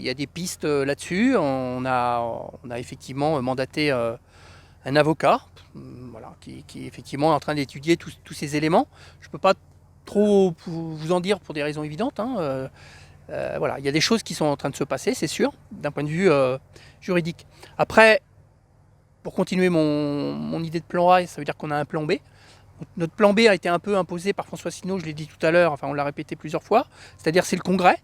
a des pistes là-dessus. On a effectivement mandaté un avocat voilà, qui est effectivement en train d'étudier tous ces éléments. Je ne peux pas trop vous en dire pour des raisons évidentes, hein. Voilà, il y a des choses qui sont en train de se passer, c'est sûr, d'un point de vue juridique. Après, pour continuer mon idée de plan A, ça veut dire qu'on a un plan B. Notre plan B a été un peu imposé par François Asselineau, je l'ai dit tout à l'heure, enfin on l'a répété plusieurs fois, c'est-à-dire c'est le congrès.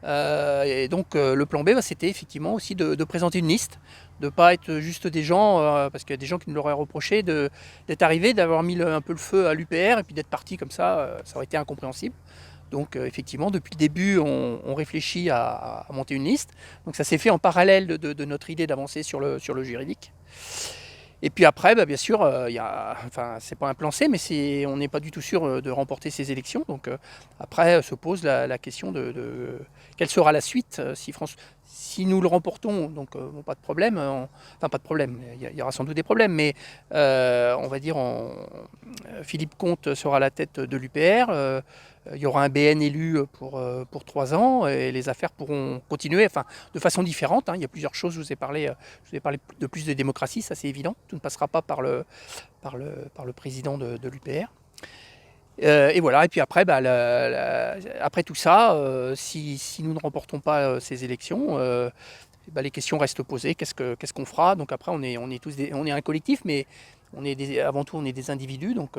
Et donc le plan B, c'était effectivement aussi de présenter une liste, de ne pas être juste des gens, parce qu'il y a des gens qui nous l'auraient reproché, d'être arrivés, d'avoir mis un peu le feu à l'UPR et puis d'être partis comme ça aurait été incompréhensible. Donc effectivement, depuis le début, on réfléchit à monter une liste. Donc ça s'est fait en parallèle de notre idée d'avancer sur le juridique. Et puis après, bien sûr, c'est pas un plan C, mais on n'est pas du tout sûr de remporter ces élections. Donc après se pose la question de quelle sera la suite si nous le remportons. Donc pas de problème. Pas de problème. Il y aura sans doute des problèmes, mais on va dire Philippe Comte sera à la tête de l'UPR. Il y aura un BN élu pour 3 ans et les affaires pourront continuer de façon différente. Hein. Il y a plusieurs choses, je vous ai parlé de plus de démocratie, ça c'est évident. Tout ne passera pas par le président de l'UPR. Et voilà, et puis après, après tout ça, si nous ne remportons pas ces élections, les questions restent posées. Qu'est-ce qu'on fera? Donc après, on est un collectif, mais avant tout on est des individus. Donc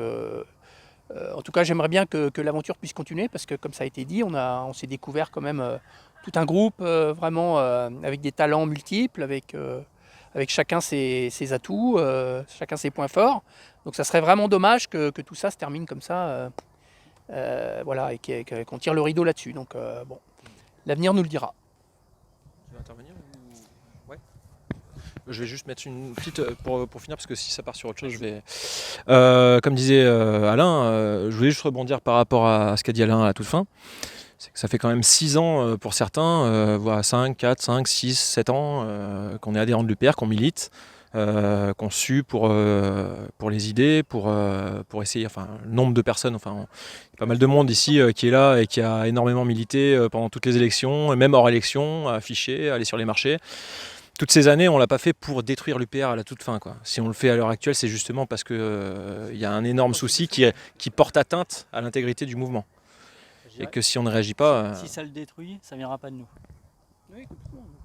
en tout cas, j'aimerais bien que l'aventure puisse continuer parce que, comme ça a été dit, on s'est découvert quand même tout un groupe vraiment avec des talents multiples, avec chacun ses atouts, chacun ses points forts. Donc ça serait vraiment dommage que tout ça se termine comme ça, voilà, et qu'on tire le rideau là-dessus. Donc bon, l'avenir nous le dira. Tu veux intervenir? Ouais. Je vais juste mettre une petite pour finir parce que si ça part sur autre chose, je vais. Comme disait Alain, je voulais juste rebondir par rapport à ce qu'a dit Alain à la toute fin. C'est que ça fait quand même 6 ans pour certains, voire 5, 4, 5, 6, 7 ans qu'on est adhérent de l'UPR, qu'on milite, qu'on sue pour les idées, pour essayer, le nombre de personnes, il y a pas mal de monde ici qui est là et qui a énormément milité pendant toutes les élections, même hors élection, à afficher, à aller sur les marchés. Toutes ces années, on ne l'a pas fait pour détruire l'UPR à la toute fin, quoi. Si on le fait à l'heure actuelle, c'est justement parce qu'il y a un énorme souci qui porte atteinte à l'intégrité du mouvement. Et que si on ne réagit pas... Si ça le détruit, ça ne viendra pas de nous. Oui,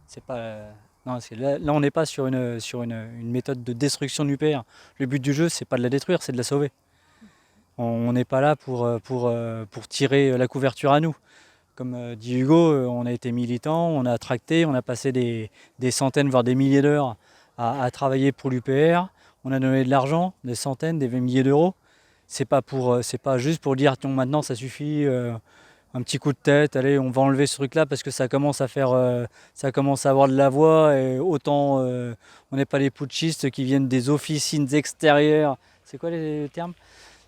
c'est pas... Non, là, on n'est pas sur une méthode de destruction de l'UPR. Le but du jeu, c'est pas de la détruire, c'est de la sauver. On n'est pas là pour tirer la couverture à nous. Comme dit Hugo, on a été militants, on a tracté, on a passé des centaines, voire des milliers d'heures à travailler pour l'UPR. On a donné de l'argent, des centaines, des milliers d'euros. C'est pas juste pour dire tiens, maintenant ça suffit, un petit coup de tête, allez, on va enlever ce truc-là parce que ça commence à avoir de la voix et autant on n'est pas les putschistes qui viennent des officines extérieures. C'est quoi les termes?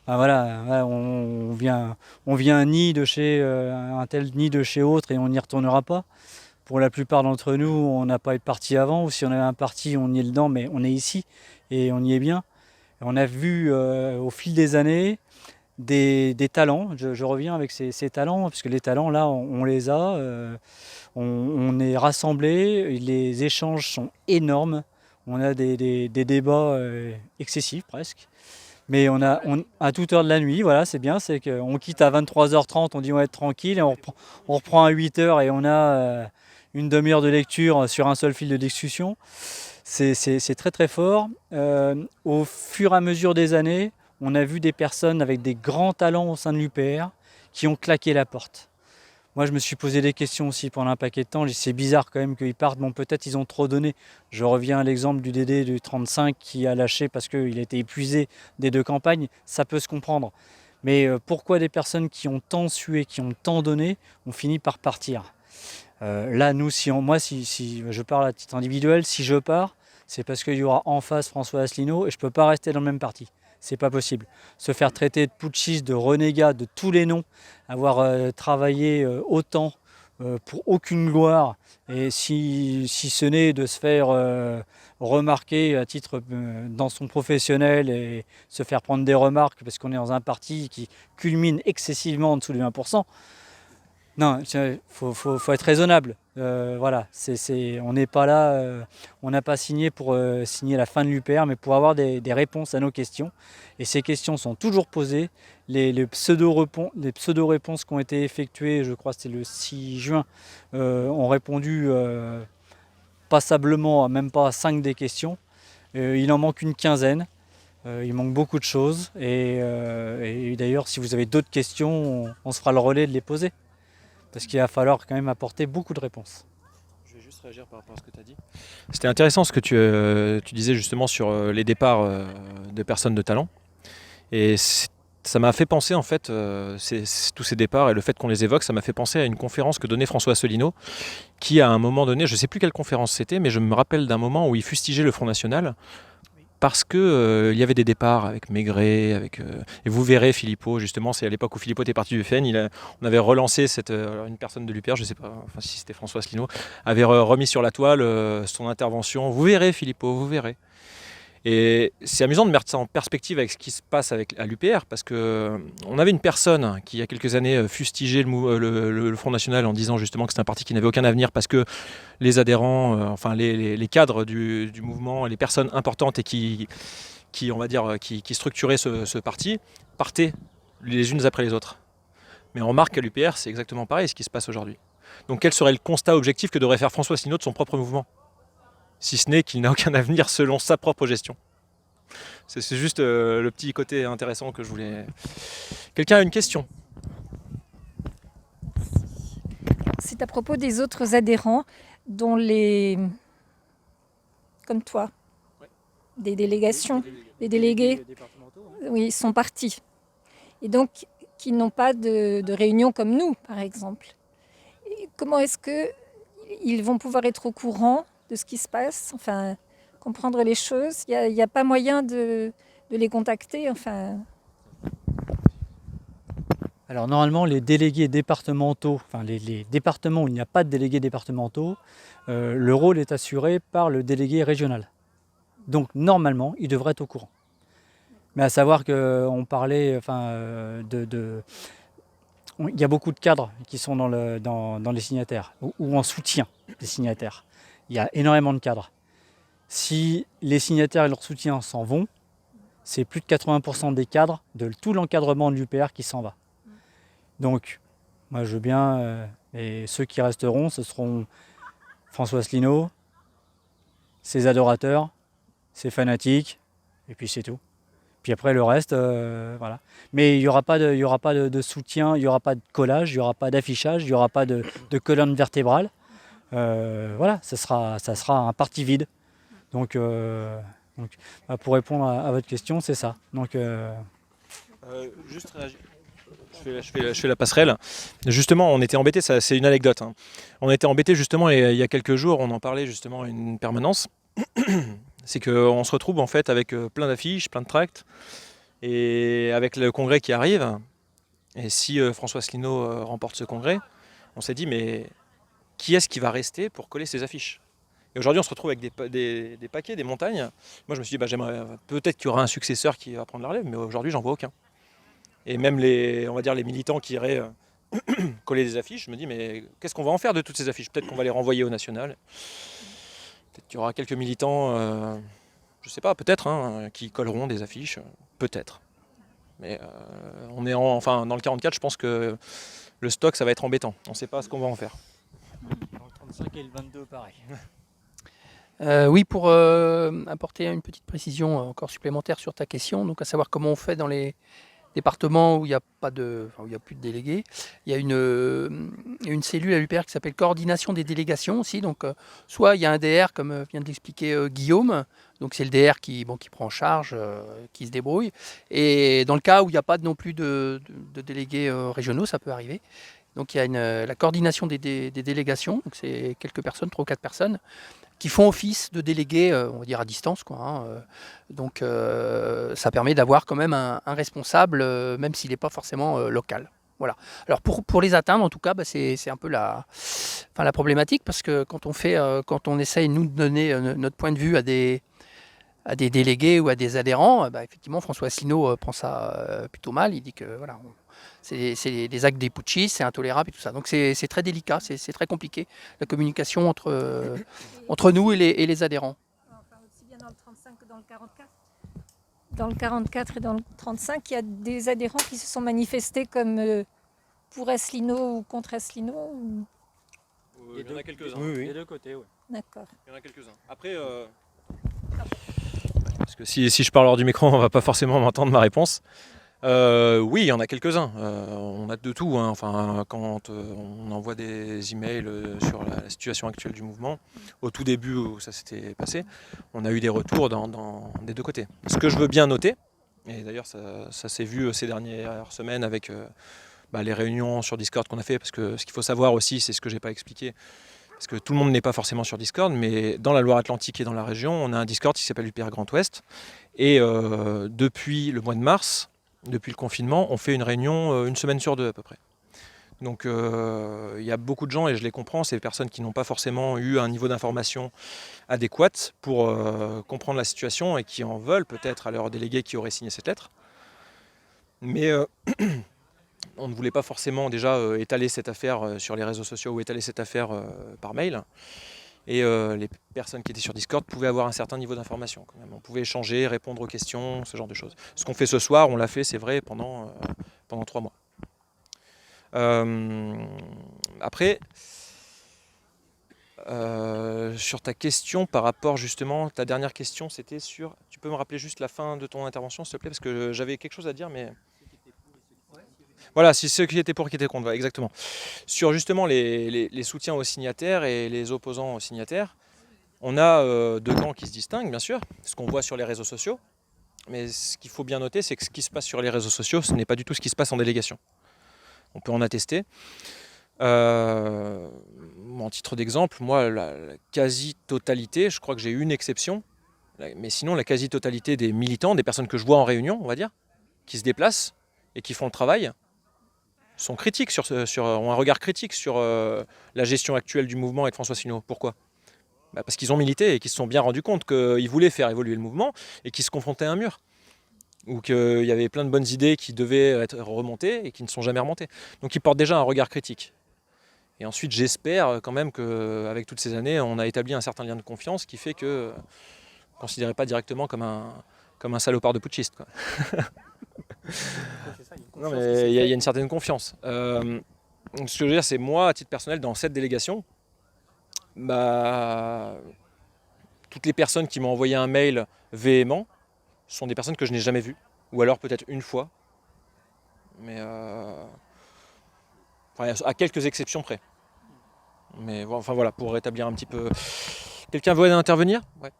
Voilà, on vient ni de chez un tel ni de chez autre et on n'y retournera pas. Pour la plupart d'entre nous, on n'a pas été parti avant, ou si on avait un parti, on y est dedans, mais on est ici et on y est bien. On a vu au fil des années des talents. Je reviens avec ces talents, puisque les talents, là, on les a. On est rassemblés, les échanges sont énormes. On a des débats excessifs presque. Mais à toute heure de la nuit, voilà, c'est bien, c'est qu'on quitte à 23h30, on dit on va être tranquille, et on reprend à 8h et on a une demi-heure de lecture sur un seul fil de discussion. C'est très très fort. Au fur et à mesure des années, on a vu des personnes avec des grands talents au sein de l'UPR qui ont claqué la porte. Moi, je me suis posé des questions aussi pendant un paquet de temps. C'est bizarre quand même qu'ils partent. Bon, peut-être ils ont trop donné. Je reviens à l'exemple du Dédé du 35 qui a lâché parce qu'il a été épuisé des 2 campagnes. Ça peut se comprendre. Mais pourquoi des personnes qui ont tant sué, qui ont tant donné, ont fini par partir? Là, nous, si je parle à titre individuel, si je pars, c'est parce qu'il y aura en face François Asselineau et je ne peux pas rester dans le même parti. C'est pas possible. Se faire traiter de putschiste, de renégat, de tous les noms, avoir travaillé autant pour aucune gloire, et si ce n'est de se faire remarquer à titre dans son professionnel et se faire prendre des remarques parce qu'on est dans un parti qui culmine excessivement en dessous du 1%. Non, faut être raisonnable. Voilà, on n'est pas là, on n'a pas signé pour signer la fin de l'UPR, mais pour avoir des réponses à nos questions. Et ces questions sont toujours posées. Les pseudo-réponses qui ont été effectuées, je crois que c'était le 6 juin, ont répondu passablement, même pas à 5 des questions. Il en manque une quinzaine. Il manque beaucoup de choses. Et d'ailleurs, si vous avez d'autres questions, on se fera le relais de les poser. Parce qu'il va falloir quand même apporter beaucoup de réponses. Je vais juste réagir par rapport à ce que tu as dit. C'était intéressant ce que tu disais justement sur les départs de personnes de talent. Et ça m'a fait penser en fait, tous ces départs et le fait qu'on les évoque, ça m'a fait penser à une conférence que donnait François Asselineau, qui à un moment donné, je ne sais plus quelle conférence c'était, mais je me rappelle d'un moment où il fustigeait le Front National. Parce que il y avait des départs avec Maigret, et vous verrez Philippot, justement, c'est à l'époque où Philippot était parti du FN, on avait relancé une personne de l'UPR, je ne sais pas enfin, si c'était François Asselineau, avait remis sur la toile son intervention. Vous verrez Philippot, vous verrez. Et c'est amusant de mettre ça en perspective avec ce qui se passe à l'UPR, parce qu'on avait une personne qui, il y a quelques années, fustigeait le Front National en disant justement que c'était un parti qui n'avait aucun avenir parce que les adhérents, enfin les cadres du mouvement, les personnes importantes et qui on va dire, qui structuraient ce parti, partaient les unes après les autres. Mais on remarque qu'à l'UPR, c'est exactement pareil ce qui se passe aujourd'hui. Donc quel serait le constat objectif que devrait faire François Asselineau de son propre mouvement ? Si ce n'est qu'il n'a aucun avenir selon sa propre gestion. C'est juste le petit côté intéressant que je voulais... Quelqu'un a une question ? C'est à propos des autres adhérents dont comme toi, des délégations, des délégués, oui, sont partis. Et donc, qui n'ont pas de réunion comme nous, par exemple. Et comment est-ce qu'ils vont pouvoir être au courant de ce qui se passe, enfin, comprendre les choses? Il n'y a pas moyen de les contacter, enfin... Alors normalement, les délégués départementaux, enfin les départements où il n'y a pas de délégués départementaux, le rôle est assuré par le délégué régional. Donc normalement, ils devraient être au courant. Mais à savoir qu'on parlait, enfin, il y a beaucoup de cadres qui sont dans les signataires ou en soutien des signataires. Il y a énormément de cadres. Si les signataires et leur soutien s'en vont, c'est plus de 80% des cadres de tout l'encadrement de l'UPR qui s'en va. Donc, moi je veux bien, et ceux qui resteront, ce seront François Asselineau, ses adorateurs, ses fanatiques, et puis c'est tout. Puis après le reste, voilà. Mais il n'y aura pas de soutien, il n'y aura pas de collage, il n'y aura pas d'affichage, il n'y aura pas de colonne vertébrale. Voilà, ça sera un parti vide. Donc, pour répondre à votre question, c'est ça. Donc, Juste réagir. Je fais la passerelle. Justement, on était embêtés, c'est une anecdote. Hein. On était embêtés justement il y a quelques jours, on en parlait justement à une permanence. C'est qu'on se retrouve en fait avec plein d'affiches, plein de tracts, et avec le congrès qui arrive. Et si François Asselineau remporte ce congrès, on s'est dit mais qui est-ce qui va rester pour coller ces affiches? Et aujourd'hui, on se retrouve avec des paquets, des montagnes. Moi, je me suis dit, j'aimerais peut-être qu'il y aura un successeur qui va prendre la relève, mais aujourd'hui, j'en vois aucun. Et même on va dire les militants qui iraient coller des affiches, je me dis, mais qu'est-ce qu'on va en faire de toutes ces affiches? Peut-être qu'on va les renvoyer au national. Peut-être qu'il y aura quelques militants, je sais pas, peut-être, hein, qui colleront des affiches, peut-être. Mais on est dans le 44, je pense que le stock, ça va être embêtant. On ne sait pas ce qu'on va en faire. dans le 35 et le 22, pareil. Oui, pour apporter une petite précision encore supplémentaire sur ta question, donc à savoir comment on fait dans les départements où il n'y a plus de délégués. Il y a une cellule à l'UPR qui s'appelle coordination des délégations aussi. Donc, soit il y a un DR, comme vient de l'expliquer Guillaume, donc c'est le DR qui prend en charge, qui se débrouille. Et dans le cas où il n'y a pas non plus de délégués régionaux, ça peut arriver. Donc il y a la coordination des délégations, donc c'est quelques personnes, 3 ou 4 personnes, qui font office de délégués, on va dire à distance, quoi, hein. Donc ça permet d'avoir quand même un responsable, même s'il n'est pas forcément local. Voilà. Alors pour les atteindre, en tout cas, c'est un peu la problématique, parce que quand on essaye nous de donner notre point de vue à des délégués ou à des adhérents, effectivement François Asselineau prend ça plutôt mal. Il dit que voilà, c'est des actes des putschistes, c'est intolérable et tout ça. Donc c'est très délicat, c'est très compliqué la communication entre nous et les adhérents. Enfin, aussi bien dans le 35 que dans le 44. Dans le 44 et dans le 35, il y a des adhérents qui se sont manifestés comme pour Asselineau ou contre Asselineau. Il y en a quelques-uns. Oui. Des deux côtés, oui. D'accord. Il y en a quelques-uns. Après, parce que si je parle hors du micro, on va pas forcément m'entendre ma réponse. Oui, il y en a quelques-uns. On a de tout. Hein. Enfin, quand on envoie des emails sur la situation actuelle du mouvement, au tout début où ça s'était passé, on a eu des retours des deux côtés. Ce que je veux bien noter, et d'ailleurs ça s'est vu ces dernières semaines avec les réunions sur Discord qu'on a fait, parce que ce qu'il faut savoir aussi, c'est ce que j'ai pas expliqué, parce que tout le monde n'est pas forcément sur Discord, mais dans la Loire-Atlantique et dans la région, on a un Discord qui s'appelle UPR Grand Ouest, et depuis le mois de mars, depuis le confinement, on fait une réunion une semaine sur 2 à peu près. Donc il y a beaucoup de gens, et je les comprends, c'est des personnes qui n'ont pas forcément eu un niveau d'information adéquat pour comprendre la situation et qui en veulent peut-être à leurs délégués qui auraient signé cette lettre. Mais on ne voulait pas forcément déjà étaler cette affaire sur les réseaux sociaux ou étaler cette affaire par mail. Et les personnes qui étaient sur Discord pouvaient avoir un certain niveau d'information quand même. On pouvait échanger, répondre aux questions, ce genre de choses. Ce qu'on fait ce soir, on l'a fait, c'est vrai, pendant 3 mois. Après, sur ta question par rapport justement, ta dernière question, c'était sur... Tu peux me rappeler juste la fin de ton intervention, s'il te plaît, parce que j'avais quelque chose à dire, mais... Voilà, c'est ceux qui étaient pour, qui étaient contre, exactement. Sur justement les soutiens aux signataires et les opposants aux signataires, on a 2 camps qui se distinguent, bien sûr, ce qu'on voit sur les réseaux sociaux. Mais ce qu'il faut bien noter, c'est que ce qui se passe sur les réseaux sociaux, ce n'est pas du tout ce qui se passe en délégation. On peut en attester. En titre d'exemple, moi, la quasi-totalité, je crois que j'ai eu une exception, mais sinon la quasi-totalité des militants, des personnes que je vois en réunion, on va dire, qui se déplacent et qui font le travail, sont critiques ont un regard critique sur la gestion actuelle du mouvement et de François Asselineau. Pourquoi ? Parce qu'ils ont milité et qu'ils se sont bien rendus compte qu'ils voulaient faire évoluer le mouvement et qu'ils se confrontaient à un mur. Ou qu'il y avait plein de bonnes idées qui devaient être remontées et qui ne sont jamais remontées. Donc ils portent déjà un regard critique. Et ensuite, j'espère quand même qu'avec toutes ces années, on a établi un certain lien de confiance qui fait que on ne considérait pas directement comme un salopard de putschiste, quoi. Non, mais il y a une certaine confiance. Ce que je veux dire, c'est moi, à titre personnel, dans cette délégation, toutes les personnes qui m'ont envoyé un mail véhément sont des personnes que je n'ai jamais vues, ou alors peut-être une fois, mais à quelques exceptions près. Mais enfin voilà, pour rétablir un petit peu. Quelqu'un veut intervenir? Ouais.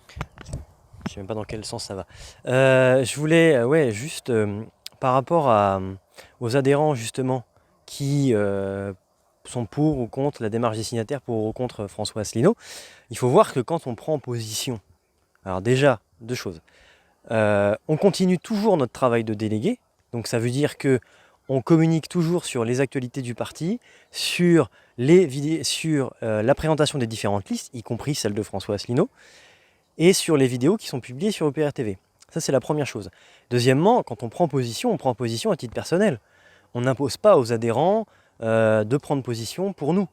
Je ne sais même pas dans quel sens ça va. Je voulais, juste par rapport aux adhérents justement qui sont pour ou contre la démarche des signataires, pour ou contre François Asselineau, il faut voir que quand on prend position, alors déjà, deux choses. On continue toujours notre travail de délégué, donc ça veut dire que on communique toujours sur les actualités du parti, sur la présentation des différentes listes, y compris celle de François Asselineau, et sur les vidéos qui sont publiées sur UPR TV. Ça, c'est la première chose. Deuxièmement, quand on prend position à titre personnel. On n'impose pas aux adhérents de prendre position pour nous.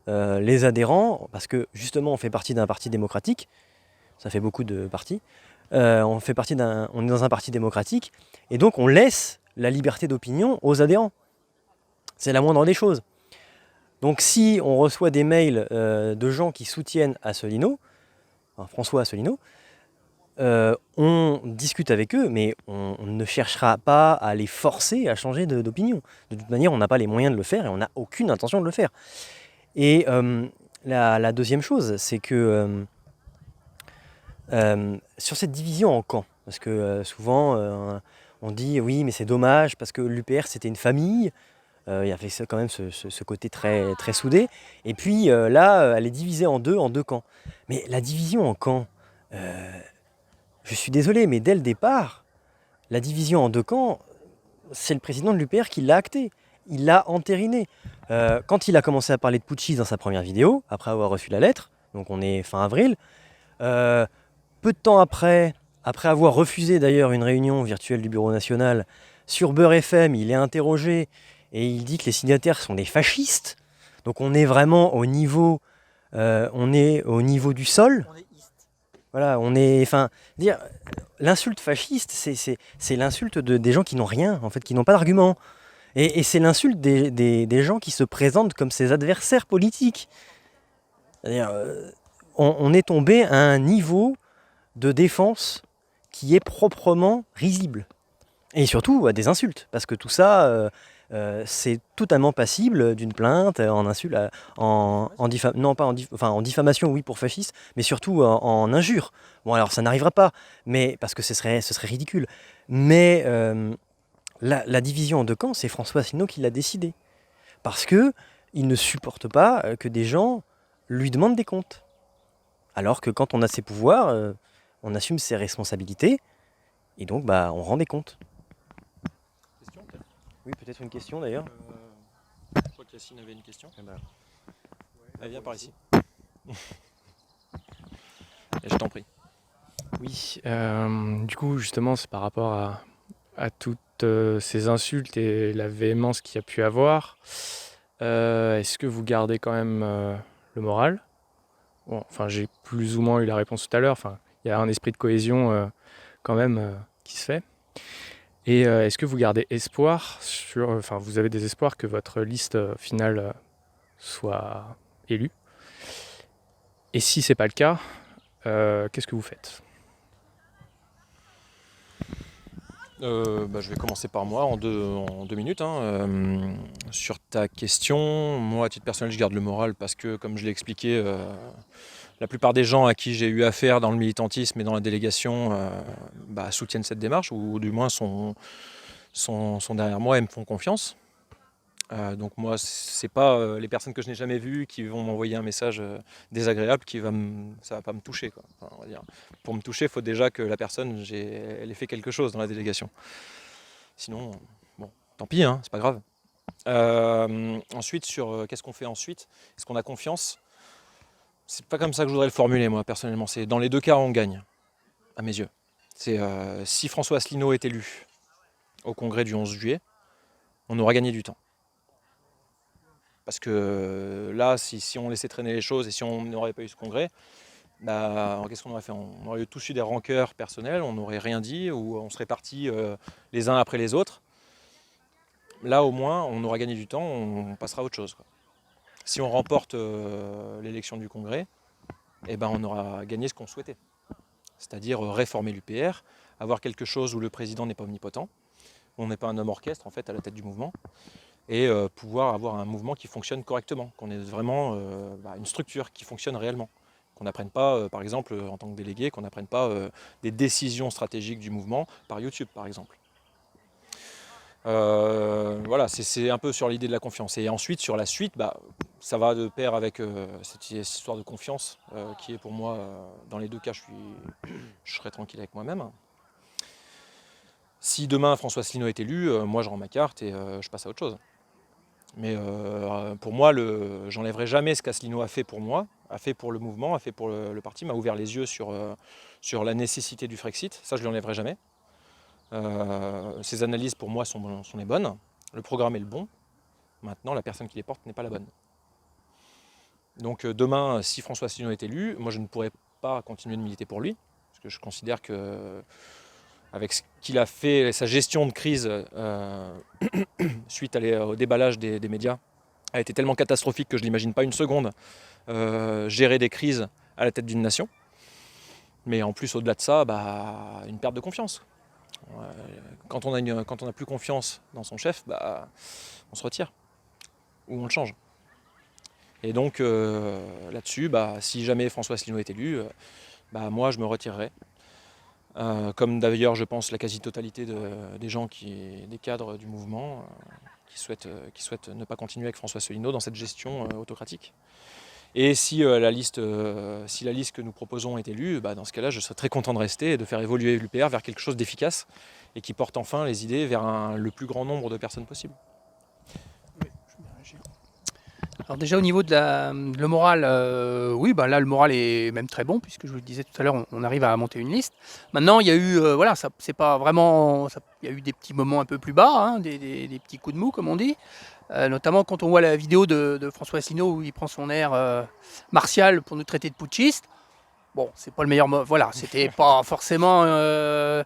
Les adhérents, parce que justement on fait partie d'un parti démocratique, ça fait beaucoup de partis, on est dans un parti démocratique, et donc on laisse la liberté d'opinion aux adhérents. C'est la moindre des choses. Donc si on reçoit des mails de gens qui soutiennent Asselineau, François Asselineau, on discute avec eux, mais on ne cherchera pas à les forcer à changer d'opinion. De toute manière, on n'a pas les moyens de le faire et on n'a aucune intention de le faire. Et la deuxième chose, c'est que sur cette division en camps, parce que souvent on dit oui, mais c'est dommage parce que l'UPR c'était une famille. Il y avait quand même ce côté très, très soudé. Et puis là, elle est divisée en deux camps. Mais la division en camps, je suis désolé, mais dès le départ, la division en deux camps, c'est le président de l'UPR qui l'a acté. Il l'a entériné. Quand il a commencé à parler de putschistes dans sa première vidéo, après avoir reçu la lettre, donc on est fin avril, peu de temps après avoir refusé d'ailleurs une réunion virtuelle du Bureau national, sur Beurre FM, il est interrogé et il dit que les signataires sont des fascistes. Donc on est vraiment au niveau, du sol. Voilà, l'insulte fasciste, c'est l'insulte des gens qui n'ont rien, en fait, qui n'ont pas d'argument. Et c'est l'insulte des gens qui se présentent comme ses adversaires politiques. C'est-à-dire, on est tombé à un niveau de défense qui est proprement risible. Et surtout à des insultes, parce que tout ça, c'est totalement passible d'une plainte, en insulte, en diffamation, oui, pour fasciste, mais surtout en injure. Bon, alors ça n'arrivera pas, mais parce que ce serait ridicule. Mais la division en deux camps, c'est François Asselineau qui l'a décidé, parce que il ne supporte pas que des gens lui demandent des comptes. Alors que quand on a ses pouvoirs, on assume ses responsabilités, et donc on rend des comptes. Oui, peut-être une question d'ailleurs. Je crois qu'Yacine avait une question. Allez, viens par ici. Et je t'en prie. Oui, du coup, justement, c'est par rapport à toutes ces insultes et la véhémence qu'il y a pu avoir. Est-ce que vous gardez quand même le moral? Bon, enfin, j'ai plus ou moins eu la réponse tout à l'heure. Enfin, il y a un esprit de cohésion quand même qui se fait. Et est-ce que vous gardez espoir vous avez des espoirs que votre liste finale soit élue? Et si c'est pas le cas, qu'est-ce que vous faites? Je vais commencer par moi en deux minutes. Sur ta question, moi à titre personnel je garde le moral parce que comme je l'ai expliqué, la plupart des gens à qui j'ai eu affaire dans le militantisme et dans la délégation soutiennent cette démarche ou du moins sont derrière moi et me font confiance. Donc moi c'est pas les personnes que je n'ai jamais vues qui vont m'envoyer un message désagréable ça va pas me toucher, quoi. Enfin, on va dire. Pour me toucher il faut déjà que la personne elle ait fait quelque chose dans la délégation, sinon bon tant pis, c'est pas grave. Ensuite sur qu'est-ce qu'on fait ensuite, est-ce qu'on a confiance? C'est pas comme ça que je voudrais le formuler moi personnellement, c'est dans les deux cas on gagne à mes yeux. C'est si François Asselineau est élu au congrès du 11 juillet, on aura gagné du temps. Parce que là, si on laissait traîner les choses et si on n'aurait pas eu ce congrès, qu'est-ce qu'on aurait fait? On aurait tous eu des rancœurs personnelles, on n'aurait rien dit, ou on serait partis les uns après les autres. Là, au moins, on aura gagné du temps, on passera à autre chose, quoi. Si on remporte l'élection du congrès, eh ben, on aura gagné ce qu'on souhaitait. C'est-à-dire réformer l'UPR, avoir quelque chose où le président n'est pas omnipotent, où on n'est pas un homme orchestre en fait à la tête du mouvement, et pouvoir avoir un mouvement qui fonctionne correctement, qu'on ait vraiment une structure qui fonctionne réellement. Qu'on n'apprenne pas, par exemple, en tant que délégué, qu'on n'apprenne pas des décisions stratégiques du mouvement par YouTube, par exemple. Voilà, c'est un peu sur l'idée de la confiance. Et ensuite, sur la suite, ça va de pair avec cette histoire de confiance qui est pour moi, dans les deux cas, je serai tranquille avec moi-même. Si demain François Asselineau est élu, moi je rends ma carte et je passe à autre chose. Mais pour moi, j'enlèverai jamais ce qu'Asselineau a fait pour moi, a fait pour le mouvement, a fait pour le parti, m'a ouvert les yeux sur la nécessité du Frexit. Ça, je ne l'enlèverai jamais. Ces analyses, pour moi, sont les bonnes. Le programme est le bon. Maintenant, la personne qui les porte n'est pas la bonne. Donc demain, si François Asselineau est élu, moi, je ne pourrai pas continuer de militer pour lui, parce que je considère que avec ce qu'il a fait, sa gestion de crise suite au déballage des médias a été tellement catastrophique que je ne l'imagine pas une seconde gérer des crises à la tête d'une nation. Mais en plus, au-delà de ça, une perte de confiance. Quand on n'a plus confiance dans son chef, on se retire ou on le change. Et donc là-dessus, si jamais François Asselineau est élu, moi je me retirerai. Comme d'ailleurs je pense la quasi-totalité des gens des cadres du mouvement qui souhaitent ne pas continuer avec François Asselineau dans cette gestion autocratique. Et si la liste que nous proposons est élue, dans ce cas-là je serais très content de rester et de faire évoluer l'UPR vers quelque chose d'efficace et qui porte enfin les idées vers le plus grand nombre de personnes possible. Alors déjà au niveau de le moral, oui, là le moral est même très bon puisque je vous le disais tout à l'heure, on arrive à monter une liste. Maintenant il y a eu, c'est pas vraiment, il y a eu des petits moments un peu plus bas, des petits coups de mou comme on dit. Notamment quand on voit la vidéo de François Asselineau où il prend son air martial pour nous traiter de putschistes. Bon, c'est pas le meilleur moment. Voilà, c'était pas forcément un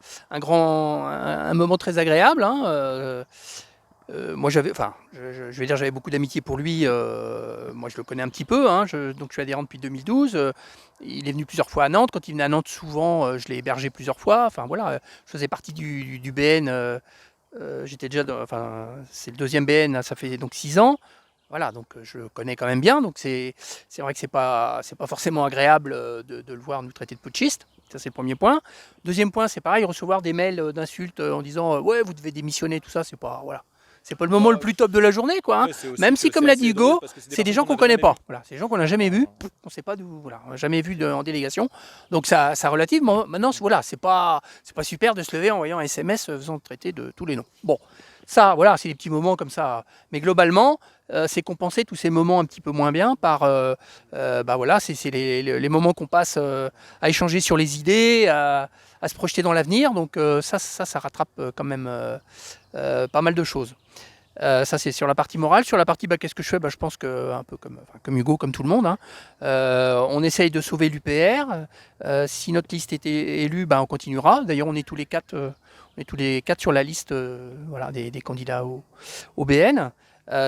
moment très agréable. Moi, je vais dire, j'avais beaucoup d'amitié pour lui. Moi, je le connais un petit peu. Donc, je suis adhérent depuis 2012. Il est venu plusieurs fois à Nantes. Quand il venait à Nantes, souvent, je l'ai hébergé plusieurs fois. Enfin, voilà, je faisais partie du BN. J'étais déjà, c'est le deuxième BN. Ça fait donc 6 ans. Voilà, donc je le connais quand même bien. Donc, c'est vrai que c'est pas forcément agréable de le voir nous traiter de putschiste. Ça, c'est le premier point. Deuxième point, c'est pareil, recevoir des mails d'insultes en disant ouais, vous devez démissionner, tout ça, c'est pas c'est pas le moment le plus top de la journée, quoi. Même si, comme l'a dit Hugo, c'est des gens qu'on connaît pas. Voilà, c'est des gens qu'on n'a jamais vus. On sait pas d'où. Voilà, on n'a jamais vu en délégation. Donc ça relative. Maintenant, voilà, c'est pas super de se lever en voyant un SMS faisant traiter de tous les noms. Bon, ça, voilà, c'est des petits moments comme ça. Mais globalement, c'est compenser tous ces moments un petit peu moins bien par, voilà, c'est les moments qu'on passe à échanger sur les idées, à se projeter dans l'avenir. Donc ça rattrape quand même pas mal de choses. Ça c'est sur la partie morale. Sur la partie qu'est-ce que je fais, je pense que un peu comme Hugo, comme tout le monde, on essaye de sauver l'UPR. Si notre liste était élue, on continuera. D'ailleurs on est tous les quatre sur la liste des candidats au BN.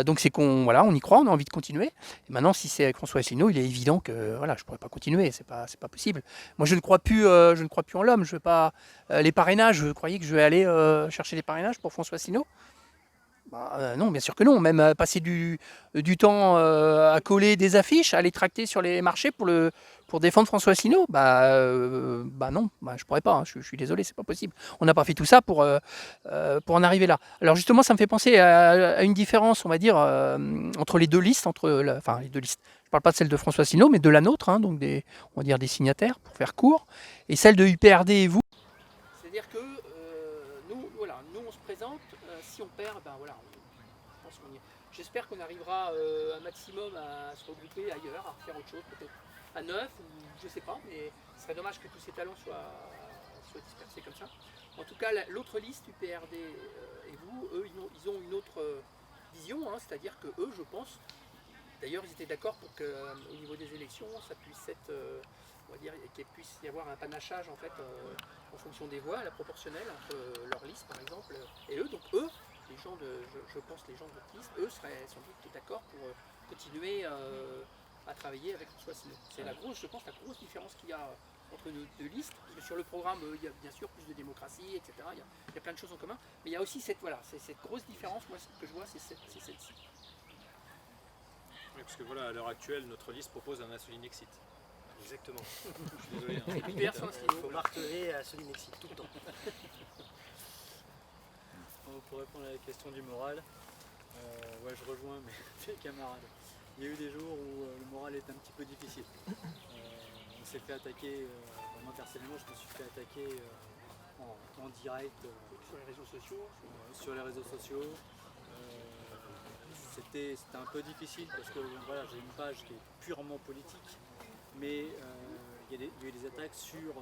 Donc c'est on y croit, on a envie de continuer. Et maintenant, si c'est avec François Asselineau, il est évident que je pourrais pas continuer, c'est pas possible. Moi, je ne crois plus en l'homme. Je veux pas les parrainages. Vous croyez que je vais aller chercher les parrainages pour François Asselineau ? Non, bien sûr que non. Même passer du temps à coller des affiches, à les tracter sur les marchés pour défendre François Asselineau, non, je pourrais pas. Je suis désolé, c'est pas possible. On n'a pas fait tout ça pour en arriver là. Alors justement, ça me fait penser à une différence, on va dire, entre les deux listes, les deux listes. Je parle pas de celle de François Asselineau, mais de la nôtre, donc on va dire des signataires, pour faire court, et celle de UPRD et vous. C'est-à-dire que nous on se présente. Si on perd, je pense j'espère qu'on arrivera un maximum à se regrouper ailleurs, à faire autre chose, peut-être à 9 ou je sais pas, mais ce serait dommage que tous ces talents soient dispersés comme ça. En tout cas, l'autre liste, UPRD et vous, eux, ils ont une autre vision, c'est-à-dire que eux, je pense, d'ailleurs, ils étaient d'accord pour qu'au niveau des élections, ça puisse être, on va dire, qu'il puisse y avoir un panachage en fait en fonction des voix, la proportionnelle entre leur liste par exemple et eux. Donc eux, les gens je pense les gens de votre liste, eux seraient sans doute d'accord pour continuer à travailler avec François Asselineau. C'est la grosse, je pense, la grosse différence qu'il y a entre nos deux listes. Sur le programme, il y a bien sûr plus de démocratie, etc. Il y a plein de choses en commun. Mais il y a aussi cette grosse différence, moi, ce que je vois, c'est celle-ci. Oui, parce que voilà, à l'heure actuelle, notre liste propose un Asselineau Exit. Exactement. Je suis désolé. L'UPR sans Asselineau. Il faut marteler Asselineau Exit tout le temps. Pour répondre à la question du moral, ouais, je rejoins mes camarades. Il y a eu des jours où le moral est un petit peu difficile. On s'est fait attaquer, moi personnellement je me suis fait attaquer en direct Sur les réseaux sociaux. C'était un peu difficile parce que voilà, j'ai une page qui est purement politique, mais il y a eu des attaques sur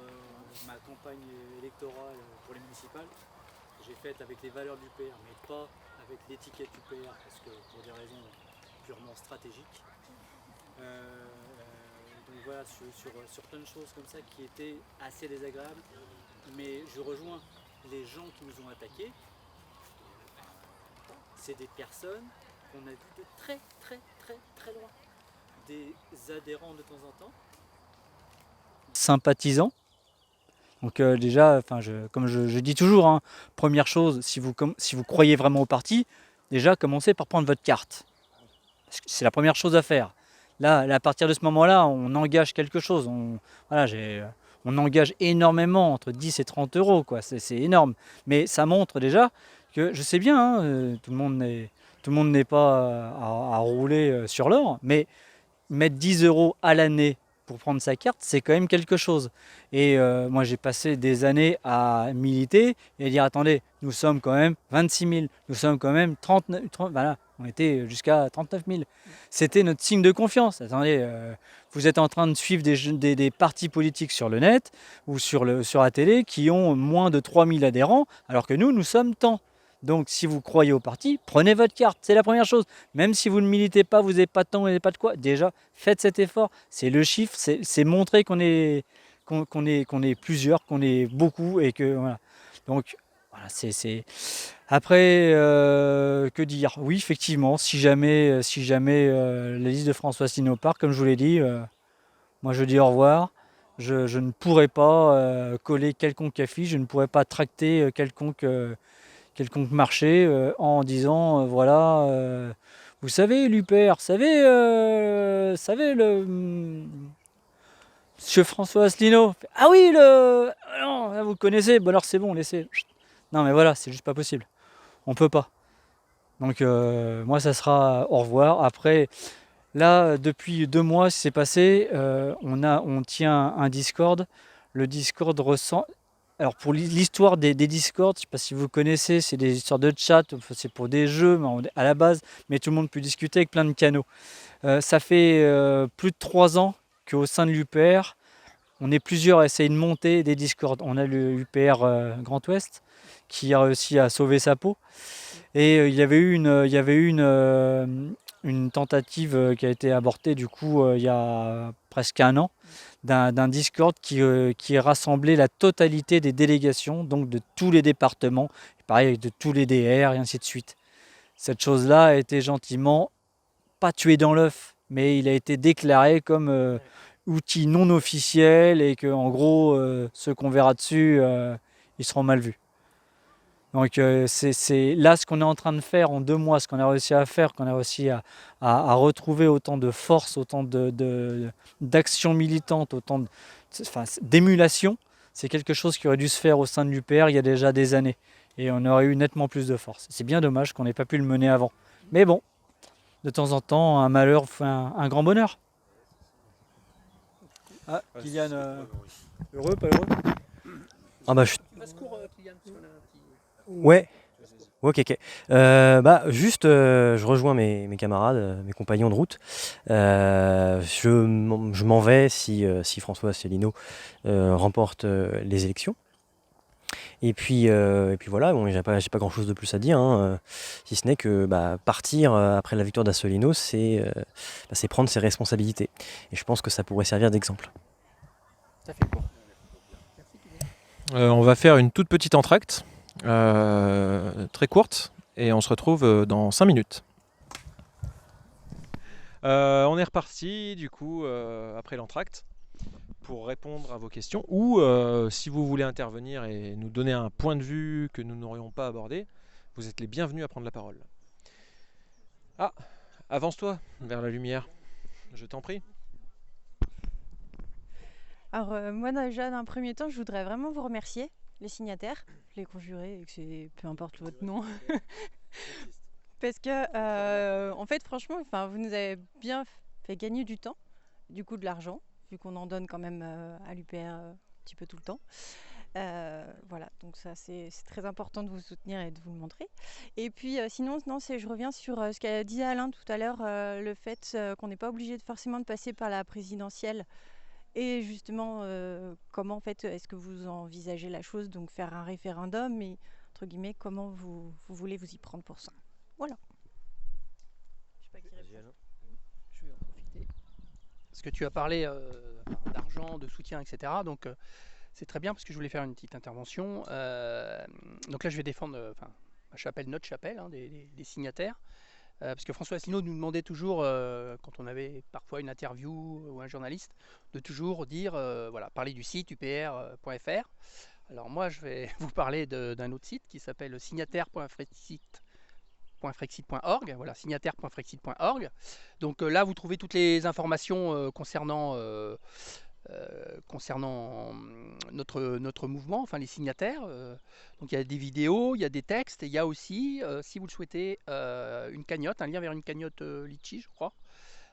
ma campagne électorale pour les municipales. J'ai faite avec les valeurs du l'UPR, mais pas avec l'étiquette UPR, parce que pour des raisons purement stratégiques. Donc voilà, sur plein de choses comme ça qui étaient assez désagréables, mais je rejoins les gens qui nous ont attaqués. C'est des personnes qu'on a vues de très loin, des adhérents de temps en temps, sympathisants. Donc déjà, comme je dis toujours, hein, première chose, si vous croyez vraiment au parti, déjà commencez par prendre votre carte. C'est la première chose à faire. Là, à partir de ce moment-là, on engage quelque chose. On engage énormément, entre 10 et 30 euros, quoi. C'est énorme. Mais ça montre déjà que, je sais bien, hein, tout le monde n'est pas à rouler sur l'or, mais mettre 10 euros à l'année pour prendre sa carte, c'est quand même quelque chose. Et moi, j'ai passé des années à militer et dire, attendez, nous sommes quand même 26 000, nous sommes quand même 30 voilà, on était jusqu'à 39 000. C'était notre signe de confiance. Attendez, vous êtes en train de suivre des partis politiques sur le net ou sur la télé qui ont moins de 3 000 adhérents, alors que nous sommes tant. Donc, si vous croyez au parti, prenez votre carte. C'est la première chose. Même si vous ne militez pas, vous n'avez pas de temps, vous n'avez pas de quoi. Déjà, faites cet effort. C'est le chiffre, c'est montrer qu'on est plusieurs, qu'on est beaucoup et que voilà. Donc, voilà, c'est. Après, que dire? Oui, effectivement, si jamais la liste de François Asselineau part, comme je vous l'ai dit, moi je dis au revoir. Je ne pourrai pas coller quelconque affiche, je ne pourrai pas tracter quelconque marché en disant voilà, vous savez l'UPR, savez le Monsieur François Asselineau. Ah oui, non, vous le connaissez, bon alors c'est bon, laissez. Non mais voilà, c'est juste pas possible. On peut pas. Donc moi ça sera au revoir. Après, là, depuis 2 mois, ce qui s'est passé, on tient un Discord. Le Discord ressent. Alors pour l'histoire des Discords, je ne sais pas si vous connaissez, c'est des histoires de chat, c'est pour des jeux à la base, mais tout le monde peut discuter avec plein de canaux. Ça fait plus de 3 ans qu'au sein de l'UPR, on est plusieurs à essayer de monter des Discords. On a le UPR Grand Ouest qui a réussi à sauver sa peau. Et il y avait eu une tentative qui a été abortée du coup il y a presque 1 an d'un Discord qui rassemblait la totalité des délégations, donc de tous les départements, pareil de tous les DR et ainsi de suite. Cette chose-là a été gentiment, pas tuée dans l'œuf, mais il a été déclaré comme outil non officiel et que en gros ceux qu'on verra dessus, ils seront mal vus. Donc c'est là ce qu'on est en train de faire en 2 mois, ce qu'on a réussi à faire, qu'on a réussi à retrouver autant de force, autant d'actions militantes, autant d'émulation. C'est quelque chose qui aurait dû se faire au sein de l'UPR il y a déjà des années. Et on aurait eu nettement plus de force. C'est bien dommage qu'on n'ait pas pu le mener avant. Mais bon, de temps en temps, un malheur fait un grand bonheur. Ah, Kylian, heureux, pas heureux? Ah bah je... Kylian, parce qu'on a un petit... Ouais. Ok. Juste, je rejoins mes camarades, mes compagnons de route. Je m'en vais si François Asselineau remporte les élections. Et puis voilà, bon, j'ai pas grand-chose de plus à dire, hein, si ce n'est que partir après la victoire d'Asselineau, c'est prendre ses responsabilités. Et je pense que ça pourrait servir d'exemple. Ça fait quoi? On va faire une toute petite entracte, très courte, et on se retrouve dans 5 minutes. On est reparti du coup après l'entracte pour répondre à vos questions ou si vous voulez intervenir et nous donner un point de vue que nous n'aurions pas abordé, vous êtes les bienvenus à prendre la parole. Ah, avance-toi vers la lumière, je t'en prie. Alors moi déjà d'un premier temps je voudrais vraiment vous remercier, les signataires, les conjurés et que c'est peu importe votre nom. Parce que en fait franchement vous nous avez bien fait gagner du temps, du coup de l'argent, vu qu'on en donne quand même à l'UPR un petit peu tout le temps. Voilà, donc ça c'est très important de vous soutenir et de vous le montrer. Et puis sinon non, je reviens sur ce qu'a dit Alain tout à l'heure, le fait qu'on n'est pas obligé forcément de passer par la présidentielle. Et justement, comment en fait est-ce que vous envisagez la chose, donc faire un référendum, et entre guillemets, comment vous voulez vous y prendre pour ça. Voilà. Je sais pas qui répond. Je vais en profiter. Parce que tu as parlé d'argent, de soutien, etc. Donc c'est très bien parce que je voulais faire une petite intervention. Donc là, je vais défendre ma chapelle, notre chapelle, hein, des signataires. Parce que François Asselineau nous demandait toujours, quand on avait parfois une interview ou un journaliste, de toujours dire, voilà, parler du site upr.fr. Alors moi, je vais vous parler d'un autre site qui s'appelle signataire.frexit.org. Voilà, signataire.frexit.org. Donc là, vous trouvez toutes les informations concernant notre mouvement, enfin les signataires. Donc il y a des vidéos, il y a des textes, et il y a aussi, si vous le souhaitez, une cagnotte, un lien vers une cagnotte Litchi, je crois.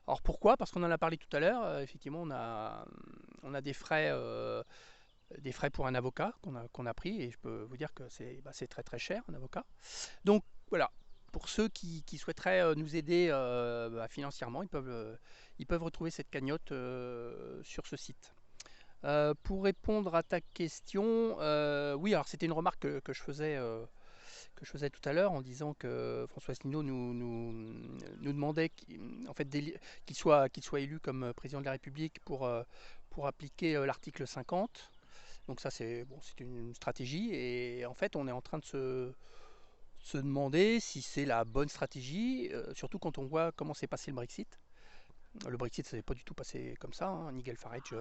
Alors pourquoi? Parce qu'on en a parlé tout à l'heure, effectivement on a des frais pour un avocat qu'on a pris, et je peux vous dire que c'est très très cher un avocat. Donc voilà, pour ceux qui souhaiteraient nous aider financièrement, ils peuvent retrouver cette cagnotte sur ce site. Pour répondre à ta question, oui, alors c'était une remarque que je faisais tout à l'heure en disant que François Asselineau nous demandait qu'il soit élu comme président de la République pour appliquer l'article 50. Donc ça c'est une stratégie, et en fait on est en train de se demander si c'est la bonne stratégie, surtout quand on voit comment s'est passé le Brexit. Le Brexit, ça s'est pas du tout passé comme ça, hein. Nigel Farage,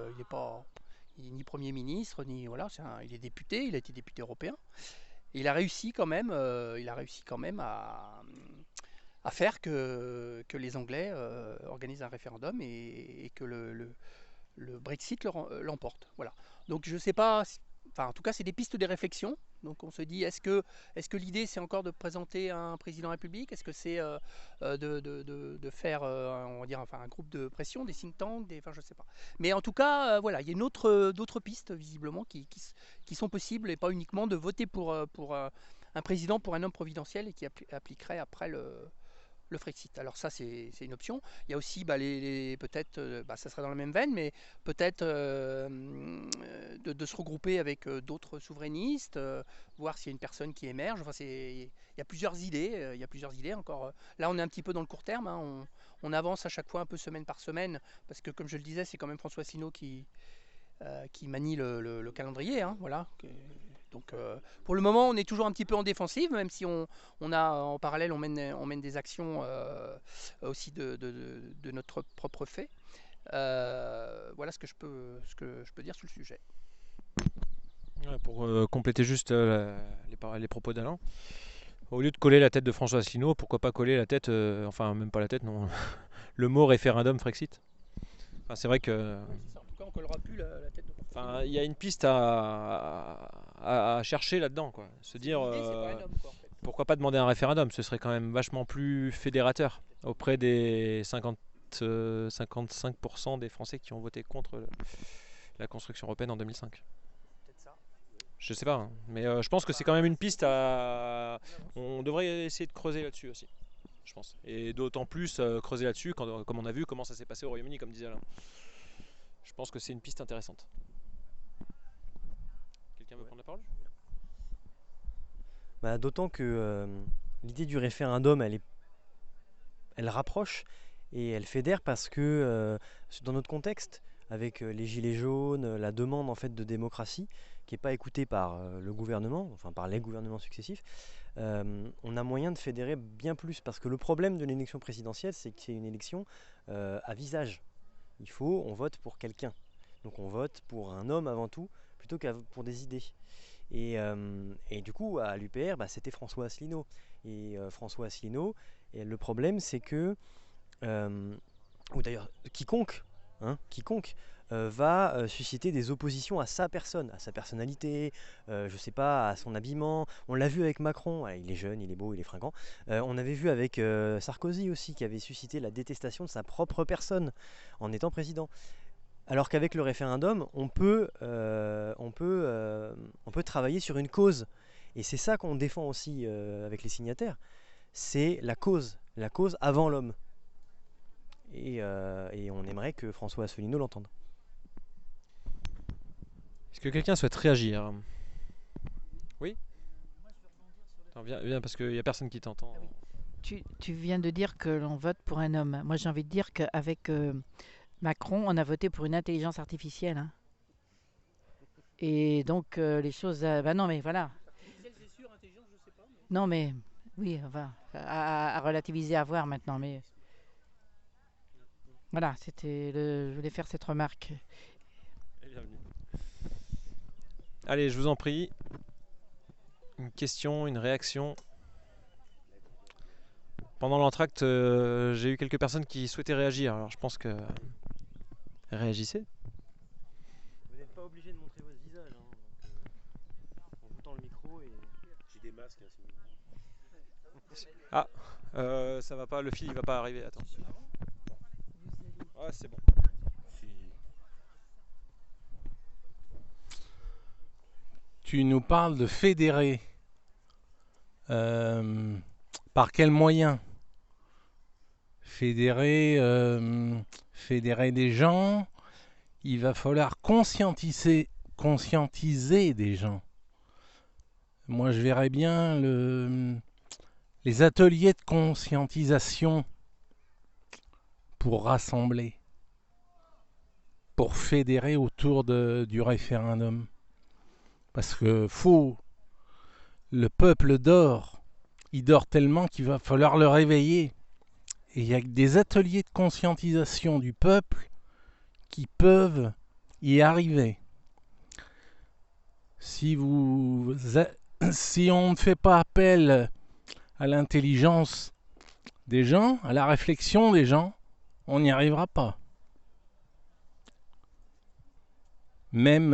il n'est ni Premier ministre, ni voilà, il est député, il a été député européen. Et il a réussi quand même, à faire que les Anglais organisent un référendum et que le Brexit l'emporte. Voilà. Donc je sais pas. En tout cas, c'est des pistes de réflexion. Donc on se dit, est-ce que l'idée c'est encore de présenter un président de la République? Est-ce que c'est de faire on va dire, un groupe de pression, des think tanks, je sais pas. Mais en tout cas, voilà, il y a d'autres pistes visiblement qui sont possibles, et pas uniquement de voter pour un président, pour un homme providentiel, et qui appliquerait après le Frexit. Alors ça c'est une option. Il y a aussi peut-être, ça sera dans la même veine, mais peut-être de se regrouper avec d'autres souverainistes, voir s'il y a une personne qui émerge. Enfin, il y a plusieurs idées. Encore. Là on est un petit peu dans le court terme, hein. On avance à chaque fois un peu semaine par semaine, parce que comme je le disais, c'est quand même François Asselineau qui manie le calendrier, hein, voilà. Donc pour le moment on est toujours un petit peu en défensive, même si on a en parallèle on mène des actions aussi de notre propre fait. Voilà ce que je peux dire sur le sujet. Ouais, pour compléter juste les propos d'Alain, au lieu de coller la tête de François Asselineau, pourquoi pas coller la tête, même pas la tête, non, le mot référendum Frexit. Enfin, c'est vrai que en tout cas on collera plus la tête de François. Il y a une piste à chercher là-dedans, quoi. Se dire pourquoi pas demander un référendum, ce serait quand même vachement plus fédérateur auprès des 55% des Français qui ont voté contre la construction européenne en 2005. Je sais pas, hein, mais je pense que c'est quand même une piste on devrait essayer de creuser là-dessus aussi, je pense. Et d'autant plus creuser là-dessus comme on a vu comment ça s'est passé au Royaume-Uni, comme disait Alain. Je pense que c'est une piste intéressante. Quelqu'un veut prendre la parole? D'autant que l'idée du référendum, elle rapproche et elle fédère, parce que dans notre contexte, avec les gilets jaunes, la demande en fait de démocratie qui n'est pas écoutée par le gouvernement, enfin par les gouvernements successifs, on a moyen de fédérer bien plus. Parce que le problème de l'élection présidentielle, c'est que c'est une élection à visage. On vote pour quelqu'un. Donc on vote pour un homme avant tout, plutôt que pour des idées. Et du coup, à l'UPR, c'était François Asselineau. Et François Asselineau, et le problème, c'est que, ou d'ailleurs, quiconque va susciter des oppositions à sa personne, à sa personnalité, je sais pas, à son habillement. On l'a vu avec Macron, il est jeune, il est beau, il est fringant. On avait vu avec Sarkozy aussi, qui avait suscité la détestation de sa propre personne en étant président. Alors qu'avec le référendum, on peut travailler sur une cause. Et c'est ça qu'on défend aussi avec les signataires, c'est la cause avant l'homme. Et on aimerait que François Asselineau l'entende. Est-ce que quelqu'un souhaite réagir? Oui. Attends, viens parce qu'il n'y a personne qui t'entend. Tu viens de dire que l'on vote pour un homme. Moi, j'ai envie de dire qu'avec Macron, on a voté pour une intelligence artificielle. Hein. Et donc, les choses... non, mais voilà. Non, mais... Oui, enfin, à relativiser, à voir maintenant, mais... Voilà, je voulais faire cette remarque. Allez, je vous en prie. Une question, une réaction. Pendant l'entracte, j'ai eu quelques personnes qui souhaitaient réagir. Alors je pense que... Réagissez. Vous n'êtes pas obligé de montrer votre visage. En vous tend le micro et... J'ai des masques. Ah, ça va pas, le fil il va pas arriver. Attends. Ouais, c'est bon. Tu nous parles de fédérer. Par quels moyens? Fédérer des gens, il va falloir conscientiser des gens. Moi, je verrais bien les ateliers de conscientisation pour rassembler, pour fédérer autour du référendum. Parce que le peuple dort, il dort tellement qu'il va falloir le réveiller. Et il y a des ateliers de conscientisation du peuple qui peuvent y arriver. Si on ne fait pas appel à l'intelligence des gens, à la réflexion des gens, on n'y arrivera pas. Même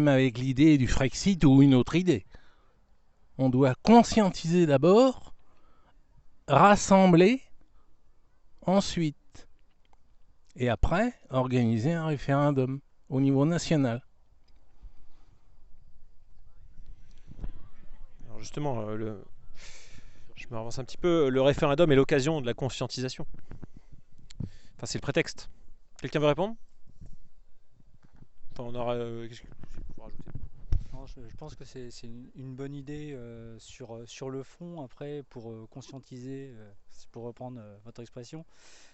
avec l'idée du Frexit ou une autre idée. On doit conscientiser d'abord, rassembler, ensuite, et après, organiser un référendum au niveau national. Alors justement, je me avance un petit peu. Le référendum est l'occasion de la conscientisation. Enfin, c'est le prétexte. Quelqu'un veut répondre? Enfin, on aura... qu'est-ce qu'il faut rajouter? Non, je pense que c'est une bonne idée sur le fond. Après, pour conscientiser, pour reprendre votre expression,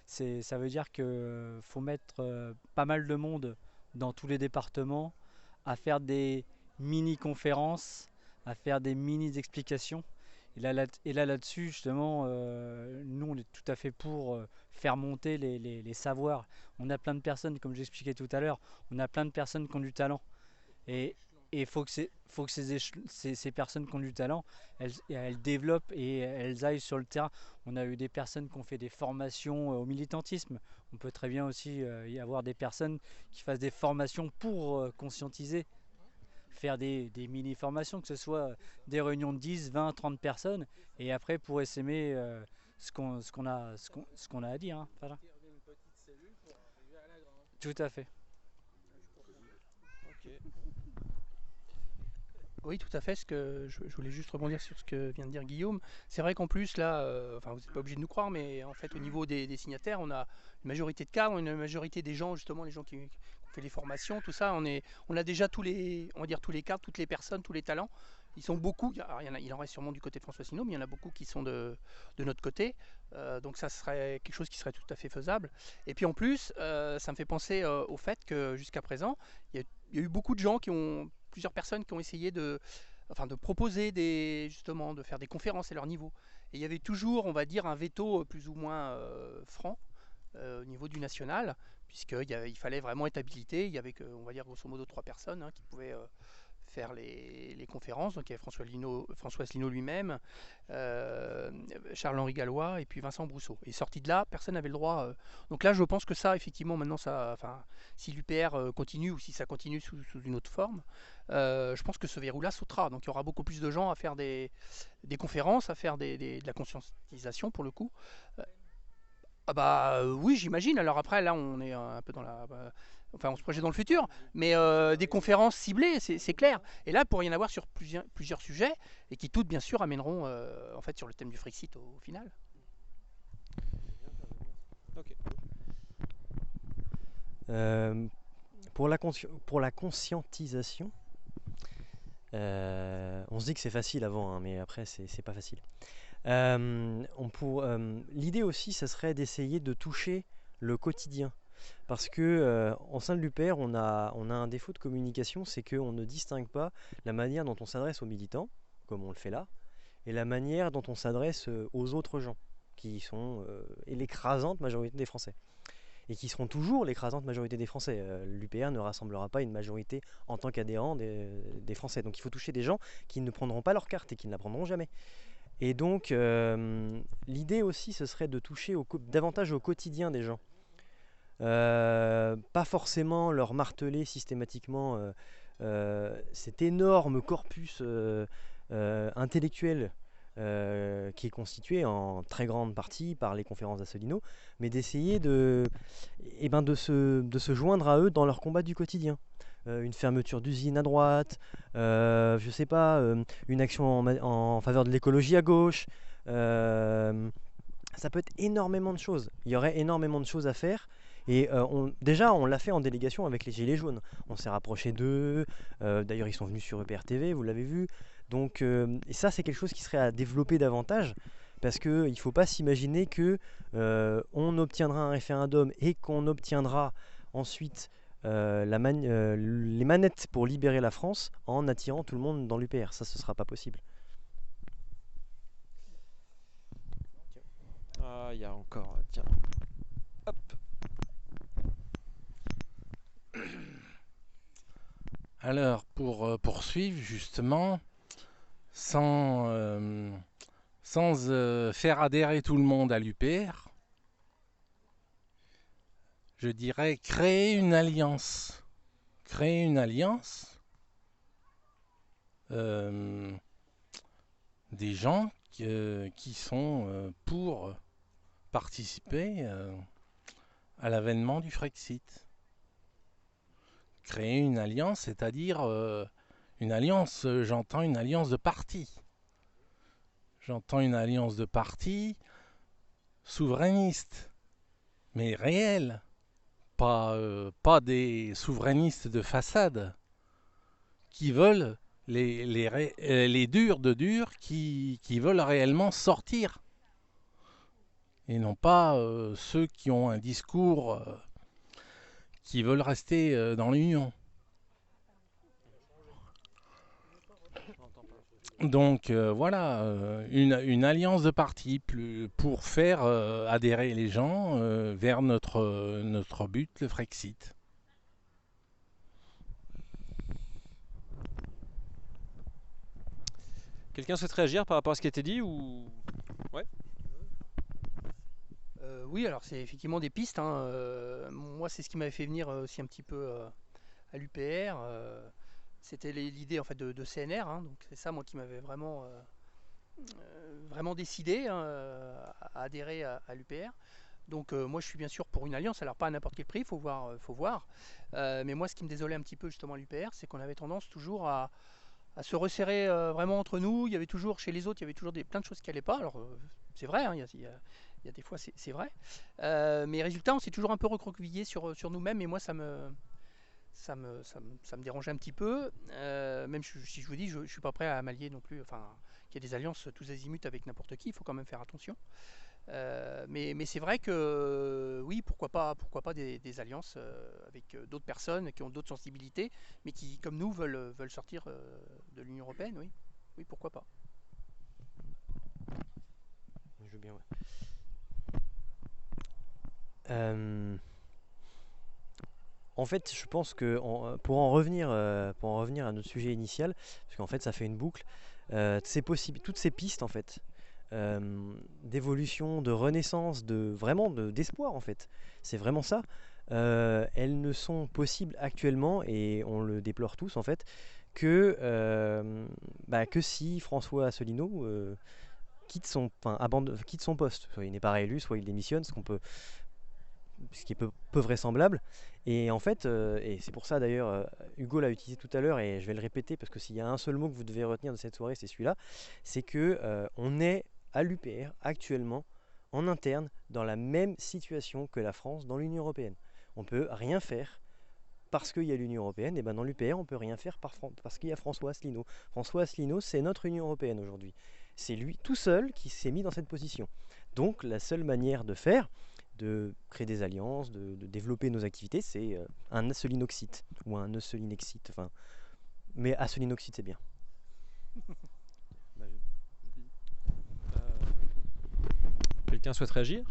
ça veut dire qu'il faut mettre pas mal de monde dans tous les départements à faire des mini-conférences, à faire des mini-explications. Et là-dessus, justement, nous, on est tout à fait pour faire monter les savoirs. On a plein de personnes, comme j'expliquais tout à l'heure, on a plein de personnes qui ont du talent. Et il faut que ces personnes qui ont du talent, elles développent et elles aillent sur le terrain. On a eu des personnes qui ont fait des formations au militantisme. On peut très bien aussi y avoir des personnes qui fassent des formations pour conscientiser, faire des mini-formations, que ce soit des réunions de 10, 20, 30 personnes, et après pour essaimer ce qu'on a à dire. Hein. Voilà. Tout à fait. Okay. Oui, tout à fait. Je voulais juste rebondir sur ce que vient de dire Guillaume. C'est vrai qu'en plus, là, vous n'êtes pas obligé de nous croire, mais en fait, au niveau des signataires, on a une majorité de cadres, une majorité des gens, justement, les gens qui ont fait les formations, tout ça. On a déjà tous les cadres, toutes les personnes, tous les talents. Ils sont beaucoup, alors il en reste sûrement du côté de François Asselineau, mais il y en a beaucoup qui sont de notre côté. Donc ça serait quelque chose qui serait tout à fait faisable. Et puis en plus, ça me fait penser au fait que jusqu'à présent, il y a eu beaucoup de gens plusieurs personnes qui ont essayé de proposer justement, de faire des conférences à leur niveau. Et il y avait toujours, on va dire, un veto plus ou moins franc au niveau du national, puisqu'il fallait vraiment être habilité. Il y avait, on va dire, grosso modo 3 personnes qui pouvaient faire les conférences. Donc il y avait François Asselineau lui-même, Charles-Henri Gallois et puis Vincent Brousseau. Et sorti de là, personne n'avait le droit. Donc là, je pense que ça, effectivement, maintenant, si l'UPR continue ou si ça continue sous une autre forme, je pense que ce verrou-là sautera. Donc il y aura beaucoup plus de gens à faire des conférences, à faire de la conscientisation pour le coup. Oui, j'imagine. Alors après, là, on est un peu dans on se projette dans le futur, mais des conférences ciblées, c'est clair. Et là, pour y en avoir sur plusieurs sujets, et qui toutes, bien sûr, amèneront en fait sur le thème du Frexit au final. Ok. Pour la conscientisation, on se dit que c'est facile avant, hein, mais après, c'est pas facile. L'idée aussi, ça serait d'essayer de toucher le quotidien. Parce que au sein de l'UPR, on a un défaut de communication, c'est qu'on ne distingue pas la manière dont on s'adresse aux militants, comme on le fait là, et la manière dont on s'adresse aux autres gens, qui sont l'écrasante majorité des Français. Et qui seront toujours l'écrasante majorité des Français. L'UPR ne rassemblera pas une majorité en tant qu'adhérent des Français. Donc il faut toucher des gens qui ne prendront pas leur carte et qui ne la prendront jamais. Et donc l'idée aussi, ce serait de toucher davantage au quotidien des gens. Pas forcément leur marteler systématiquement cet énorme corpus intellectuel qui est constitué en très grande partie par les conférences d'Asselineau, mais d'essayer de se joindre à eux dans leur combat du quotidien. Une fermeture d'usine à droite, je sais pas, une action en faveur de l'écologie à gauche, ça peut être énormément de choses. Il y aurait énormément de choses à faire. Et déjà, on l'a fait en délégation avec les Gilets jaunes. On s'est rapproché d'eux. D'ailleurs, ils sont venus sur UPR TV, vous l'avez vu. Donc, et ça, c'est quelque chose qui serait à développer davantage. Parce qu'il ne faut pas s'imaginer qu'on obtiendra un référendum et qu'on obtiendra ensuite les manettes pour libérer la France en attirant tout le monde dans l'UPR. Ça, ce ne sera pas possible. Ah, il y a encore... Tiens. Hop. Alors, pour poursuivre, justement, sans faire adhérer tout le monde à l'UPR, je dirais créer une alliance. Créer une alliance des gens qui sont pour participer à l'avènement du Frexit. Créer une alliance, c'est-à-dire une alliance, j'entends une alliance de partis. J'entends une alliance de partis souverainistes, mais réels, pas des souverainistes de façade, qui veulent les durs de durs, qui veulent réellement sortir, et non pas ceux qui ont un discours... qui veulent rester dans l'Union. Donc voilà, une alliance de partis pour faire adhérer les gens vers notre but, le Frexit. Quelqu'un souhaite réagir par rapport à ce qui a été dit ou... Ouais. Oui, alors c'est effectivement des pistes. Moi, c'est ce qui m'avait fait venir aussi un petit peu à l'UPR. C'était l'idée en fait de CNR. Donc c'est ça, moi, qui m'avait vraiment décidé à adhérer à l'UPR. Donc moi, je suis bien sûr pour une alliance. Alors pas à n'importe quel prix, faut voir. Mais moi, ce qui me désolait un petit peu justement à l'UPR, c'est qu'on avait tendance toujours à se resserrer vraiment entre nous. Il y avait toujours, chez les autres, il y avait toujours plein de choses qui n'allaient pas. Alors c'est vrai, il y a des fois c'est vrai. Mais résultat, on s'est toujours un peu recroquevillé sur nous-mêmes. Et moi, ça ça me dérangeait un petit peu. Même si je vous dis, je ne suis pas prêt à m'allier non plus. Enfin, qu'il y a des alliances tous azimuts avec n'importe qui, il faut quand même faire attention. Mais c'est vrai que oui, pourquoi pas des alliances avec d'autres personnes qui ont d'autres sensibilités, mais qui, comme nous, veulent sortir de l'Union européenne. Oui, oui, pourquoi pas. Je veux bien, ouais. En fait, je pense que pour en revenir à notre sujet initial, parce qu'en fait ça fait une boucle, toutes ces pistes en fait, d'évolution, de renaissance, d'espoir en fait, c'est vraiment ça. Elles ne sont possibles actuellement, et on le déplore tous en fait, que si François Asselineau quitte son poste. Soit il n'est pas réélu, soit il démissionne, ce qui est peu vraisemblable. Et en fait, et c'est pour ça d'ailleurs, Hugo l'a utilisé tout à l'heure, et je vais le répéter, parce que s'il y a un seul mot que vous devez retenir de cette soirée, c'est celui-là, c'est que on est à l'UPR actuellement, en interne, dans la même situation que la France dans l'Union européenne. On ne peut rien faire parce qu'il y a l'Union européenne, et ben dans l'UPR on ne peut rien faire parce qu'il y a François Asselineau. François Asselineau, c'est notre Union européenne aujourd'hui. C'est lui tout seul qui s'est mis dans cette position. Donc la seule manière de faire, de créer des alliances, de développer nos activités, c'est un Asselinoxite ou un Asselinexite. Enfin, mais Asselinoxite, c'est bien. Quelqu'un souhaite réagir?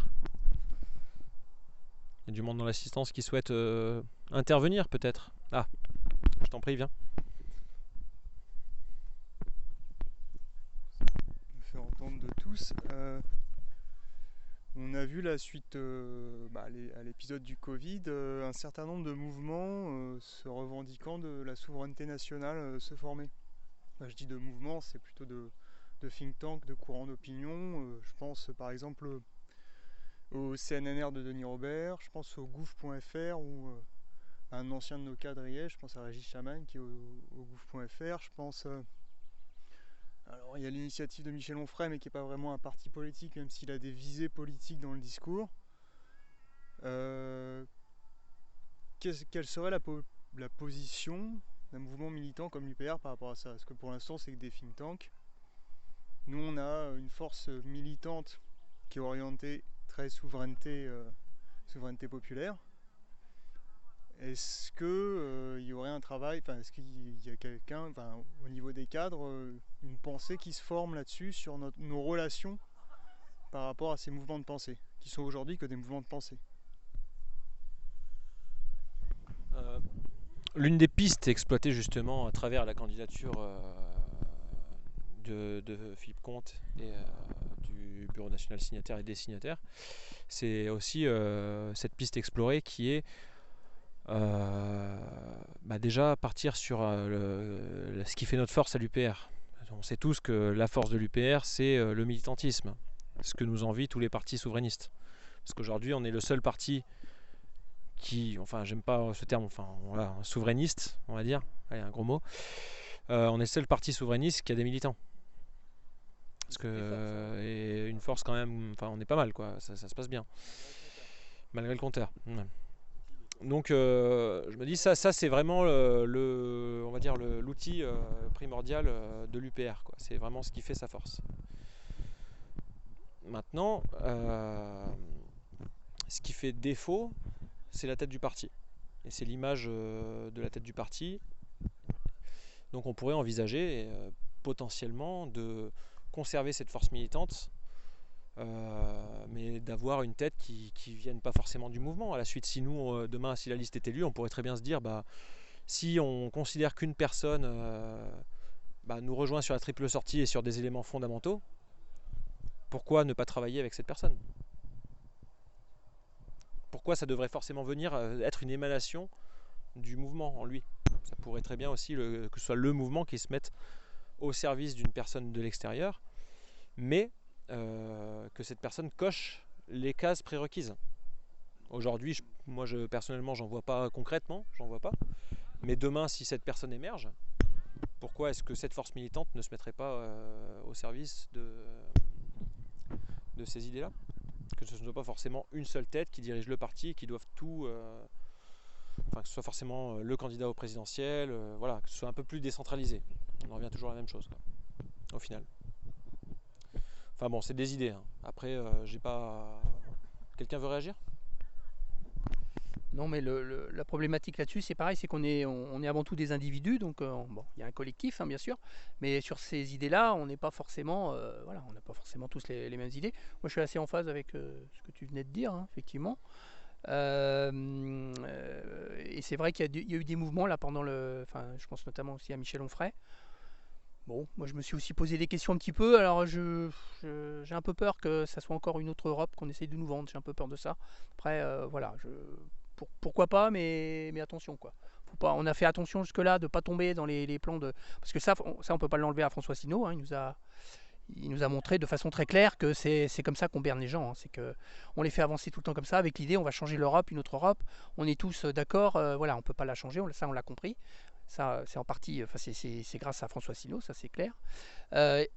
Il y a du monde dans l'assistance qui souhaite intervenir peut-être. Ah, je t'en prie, viens. Me faire entendre de tous. On a vu la suite à l'épisode du Covid, un certain nombre de mouvements se revendiquant de la souveraineté nationale se former. Je dis de mouvements, c'est plutôt de think tank, de courants d'opinion. Je pense par exemple au CNNR de Denis Robert, je pense au gouv.fr ou un ancien de nos cadres y est, je pense à Régis Chaman qui est au gouv.fr, je pense... alors il y a l'initiative de Michel Onfray, mais qui n'est pas vraiment un parti politique, même s'il a des visées politiques dans le discours. Quelle serait la position d'un mouvement militant comme l'UPR par rapport à ça? Parce que pour l'instant c'est que des think tanks. Nous on a une force militante qui est orientée très souveraineté populaire. Est-ce que il y aurait un travail, est-ce qu'il y a quelqu'un, au niveau des cadres, une pensée qui se forme là-dessus sur nos relations par rapport à ces mouvements de pensée, qui sont aujourd'hui que des mouvements de pensée? L'une des pistes exploitées justement à travers la candidature de Philippe Comte et du Bureau national signataire et des signataires, c'est aussi cette piste explorée qui est déjà partir sur ce qui fait notre force à l'UPR. On sait tous que la force de l'UPR, c'est le militantisme, ce que nous envient tous les partis souverainistes. Parce qu'aujourd'hui, on est le seul parti qui, j'aime pas ce terme, souverainiste, on va dire, allez, un gros mot. On est le seul parti souverainiste qui a des militants. Parce que, et une force quand même, on est pas mal, quoi, ça se passe bien. Malgré le compteur. Ouais. Donc je me dis ça c'est vraiment on va dire l'outil primordial de l'UPR, quoi. C'est vraiment ce qui fait sa force. Maintenant, ce qui fait défaut, c'est la tête du parti. Et c'est l'image de la tête du parti. Donc on pourrait envisager potentiellement de conserver cette force militante, mais d'avoir une tête qui vienne pas forcément du mouvement. À la suite, si nous, demain, si la liste est élue, on pourrait très bien se dire, si on considère qu'une personne nous rejoint sur la triple sortie et sur des éléments fondamentaux, pourquoi ne pas travailler avec cette personne? Pourquoi ça devrait forcément venir être une émanation du mouvement en lui? Ça pourrait très bien aussi que ce soit le mouvement qui se mette au service d'une personne de l'extérieur, mais que cette personne coche les cases prérequises. Aujourd'hui, moi personnellement, j'en vois pas concrètement, mais demain, si cette personne émerge, pourquoi est-ce que cette force militante ne se mettrait pas au service de ces idées-là? Que ce ne soit pas forcément une seule tête qui dirige le parti et qui doivent tout enfin, que ce soit forcément le candidat au présidentiel, voilà, que ce soit un peu plus décentralisé. On en revient toujours à la même chose, quoi, au final. Enfin bon, c'est des idées, hein. Après, j'ai pas... Quelqu'un veut réagir? Non, mais la problématique là-dessus, c'est pareil, c'est qu'on est, on est avant tout des individus, donc bon, il y a un collectif, hein, bien sûr, mais sur ces idées-là, on n'est pas forcément, voilà, on n'a pas forcément tous les mêmes idées. Moi, je suis assez en phase avec ce que tu venais de dire, hein, effectivement. Et c'est vrai qu'il y a eu des mouvements là pendant enfin, je pense notamment aussi à Michel Onfray. Bon, moi je me suis aussi posé des questions un petit peu, alors j'ai un peu peur que ça soit encore une autre Europe qu'on essaye de nous vendre, j'ai un peu peur de ça. Après, voilà, pourquoi pas, mais attention quoi. Faut pas, on a fait attention jusque-là de ne pas tomber dans les plans de... Parce que ça on peut pas l'enlever à François Asselineau, hein, il nous a montré de façon très claire que c'est comme ça qu'on berne les gens, hein. C'est que on les fait avancer tout le temps comme ça, avec l'idée on va changer l'Europe, une autre Europe, on est tous d'accord, voilà, on peut pas la changer, ça on l'a compris. Ça, c'est en partie, enfin, c'est grâce à François Asselineau, ça c'est clair.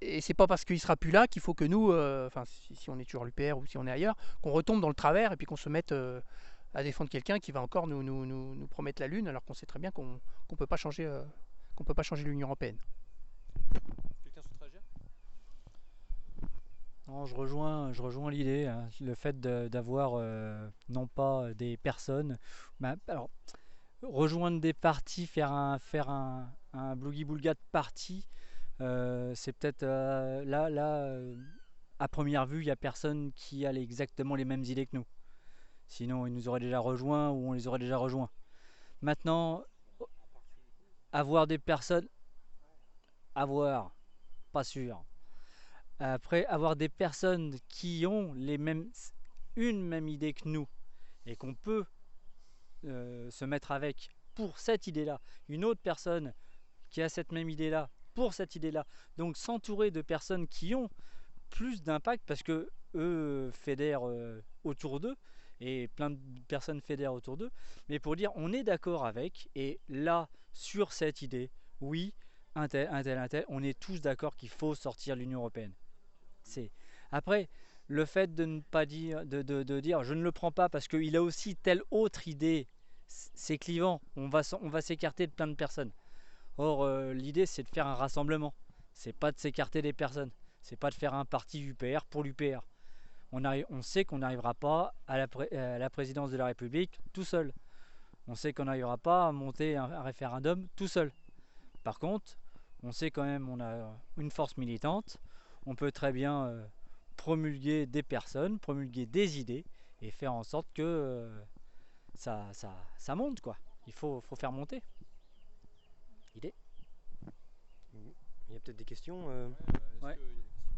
Et c'est pas parce qu'il sera plus là qu'il faut que nous, enfin, si on est toujours l'UPR ou si on est ailleurs, qu'on retombe dans le travers et puis qu'on se mette à défendre quelqu'un qui va encore nous promettre la lune, alors qu'on sait très bien qu'on peut pas changer, l'Union européenne. Quelqu'un souhaite réagir? Non, je rejoins l'idée, hein, le fait d'avoir non pas des personnes, mais alors rejoindre des partis, faire un blougi-boulga de parti, c'est peut-être là, à première vue, il n'y a personne qui a exactement les mêmes idées que nous. Sinon, ils nous auraient déjà rejoints ou on les aurait déjà rejoints. Maintenant, avoir des personnes, pas sûr. Après, avoir des personnes qui ont une même idée que nous et qu'on peut se mettre avec pour cette idée-là, une autre personne qui a cette même idée-là pour cette idée-là. Donc s'entourer de personnes qui ont plus d'impact parce que eux fédèrent autour d'eux et plein de personnes fédèrent autour d'eux, mais pour dire on est d'accord avec, et là sur cette idée, oui, un tel, on est tous d'accord qu'il faut sortir de l'Union européenne. Après, le fait de ne pas dire, de dire je ne le prends pas parce qu'il a aussi telle autre idée, c'est clivant, on va s'écarter de plein de personnes. Or, l'idée c'est de faire un rassemblement, c'est pas de s'écarter des personnes, c'est pas de faire un parti UPR pour l'UPR. On sait qu'on n'arrivera pas à la présidence de la République tout seul. On sait qu'on n'arrivera pas à monter un référendum tout seul. Par contre, on sait quand même qu'on a une force militante, on peut très bien promulguer des personnes, promulguer des idées et faire en sorte que ça monte, quoi. Il faut faire monter. Idée. Il y a peut-être des questions. Ouais.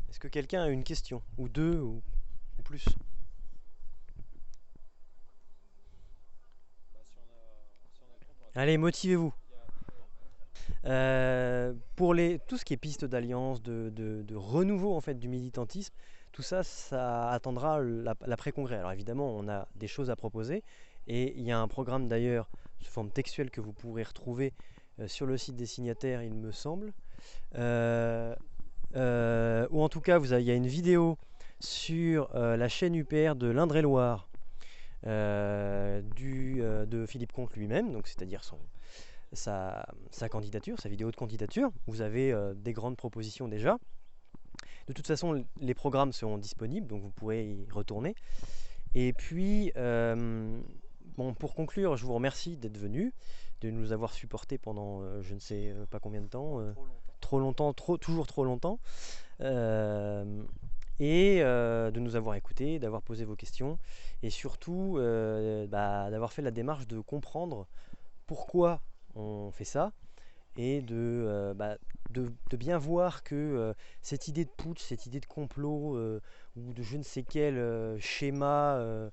Est-ce que quelqu'un a une question? Ou deux ou plus? Allez, motivez-vous. Pour tout ce qui est piste d'alliance, de renouveau en fait du militantisme, tout ça, ça attendra l'après-congrès. Alors évidemment, on a des choses à proposer et il y a un programme d'ailleurs sous forme textuelle que vous pourrez retrouver sur le site des signataires, il me semble. Ou en tout cas, il y a une vidéo sur la chaîne UPR de l'Indre-et-Loire de Philippe Comte lui-même, donc c'est-à-dire sa candidature, sa vidéo de candidature. Vous avez des grandes propositions déjà. De toute façon, les programmes seront disponibles, donc vous pourrez y retourner. Et puis, bon, pour conclure, je vous remercie d'être venu, de nous avoir supportés pendant je ne sais pas combien de temps, toujours trop longtemps, et de nous avoir écoutés, d'avoir posé vos questions, et surtout d'avoir fait la démarche de comprendre pourquoi on fait ça, et de bien voir que cette idée de putsch, cette idée de complot ou de je ne sais quel schéma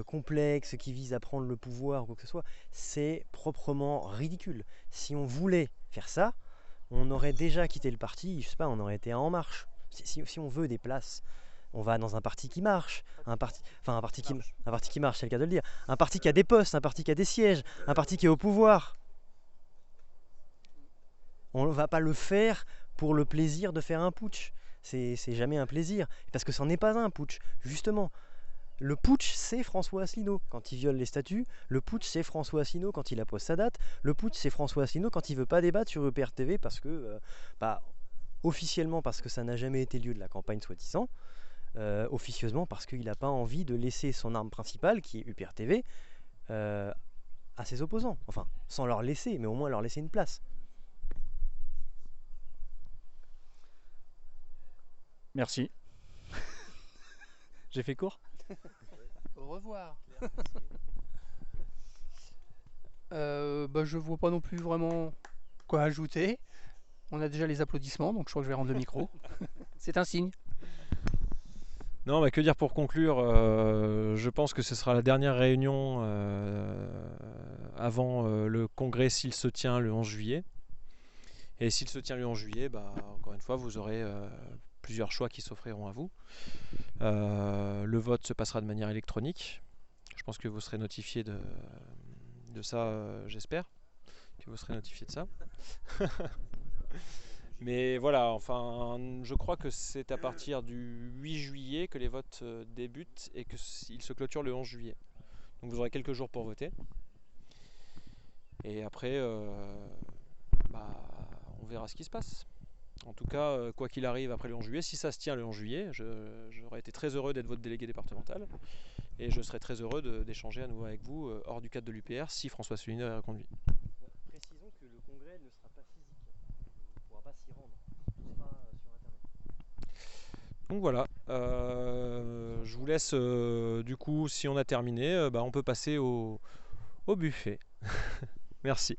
complexe qui vise à prendre le pouvoir ou quoi que ce soit, c'est proprement ridicule. Si on voulait faire ça, on aurait déjà quitté le parti, je sais pas, on aurait été En Marche. Si on veut des places, on va dans un parti qui marche, un parti qui marche, c'est le cas de le dire, un parti qui a des postes, un parti qui a des sièges, un parti qui est au pouvoir. On ne va pas le faire pour le plaisir de faire un putsch. C'est jamais un plaisir, parce que ce n'est pas un putsch. Justement, Le putsch, c'est François Asselineau quand il viole les statuts. Le putsch, c'est François Asselineau quand il appose sa date. Le putsch, c'est François Asselineau quand il veut pas débattre sur UPR TV parce que, officiellement parce que ça n'a jamais été lieu de la campagne soi-disant, officieusement parce qu'il n'a pas envie de laisser son arme principale, qui est UPR TV, à ses opposants. Enfin, sans leur laisser, mais au moins leur laisser une place. Merci. J'ai fait court. Au revoir. Je vois pas non plus vraiment quoi ajouter. On a déjà les applaudissements, donc je crois que je vais rendre le micro. C'est un signe. Non, que dire pour conclure, je pense que ce sera la dernière réunion avant le congrès s'il se tient le 11 juillet. Et s'il se tient le 11 juillet, encore une fois, vous aurez plusieurs choix qui s'offriront à vous. Le vote se passera de manière électronique. Je pense que vous serez notifié de ça, j'espère que vous serez notifié de ça. Mais voilà, enfin, je crois que c'est à partir du 8 juillet que les votes débutent et qu'ils se clôturent le 11 juillet. Donc vous aurez quelques jours pour voter. Et après, on verra ce qui se passe. En tout cas, quoi qu'il arrive après le 11 juillet, si ça se tient le 11 juillet, j'aurais été très heureux d'être votre délégué départemental. Et je serais très heureux d'échanger à nouveau avec vous hors du cadre de l'UPR si François Asselineau est reconduit. Précisons que le congrès ne sera pas physique. On ne pourra pas s'y rendre. Tout sera sur Internet. Donc voilà, je vous laisse du coup, si on a terminé, on peut passer au buffet. Merci.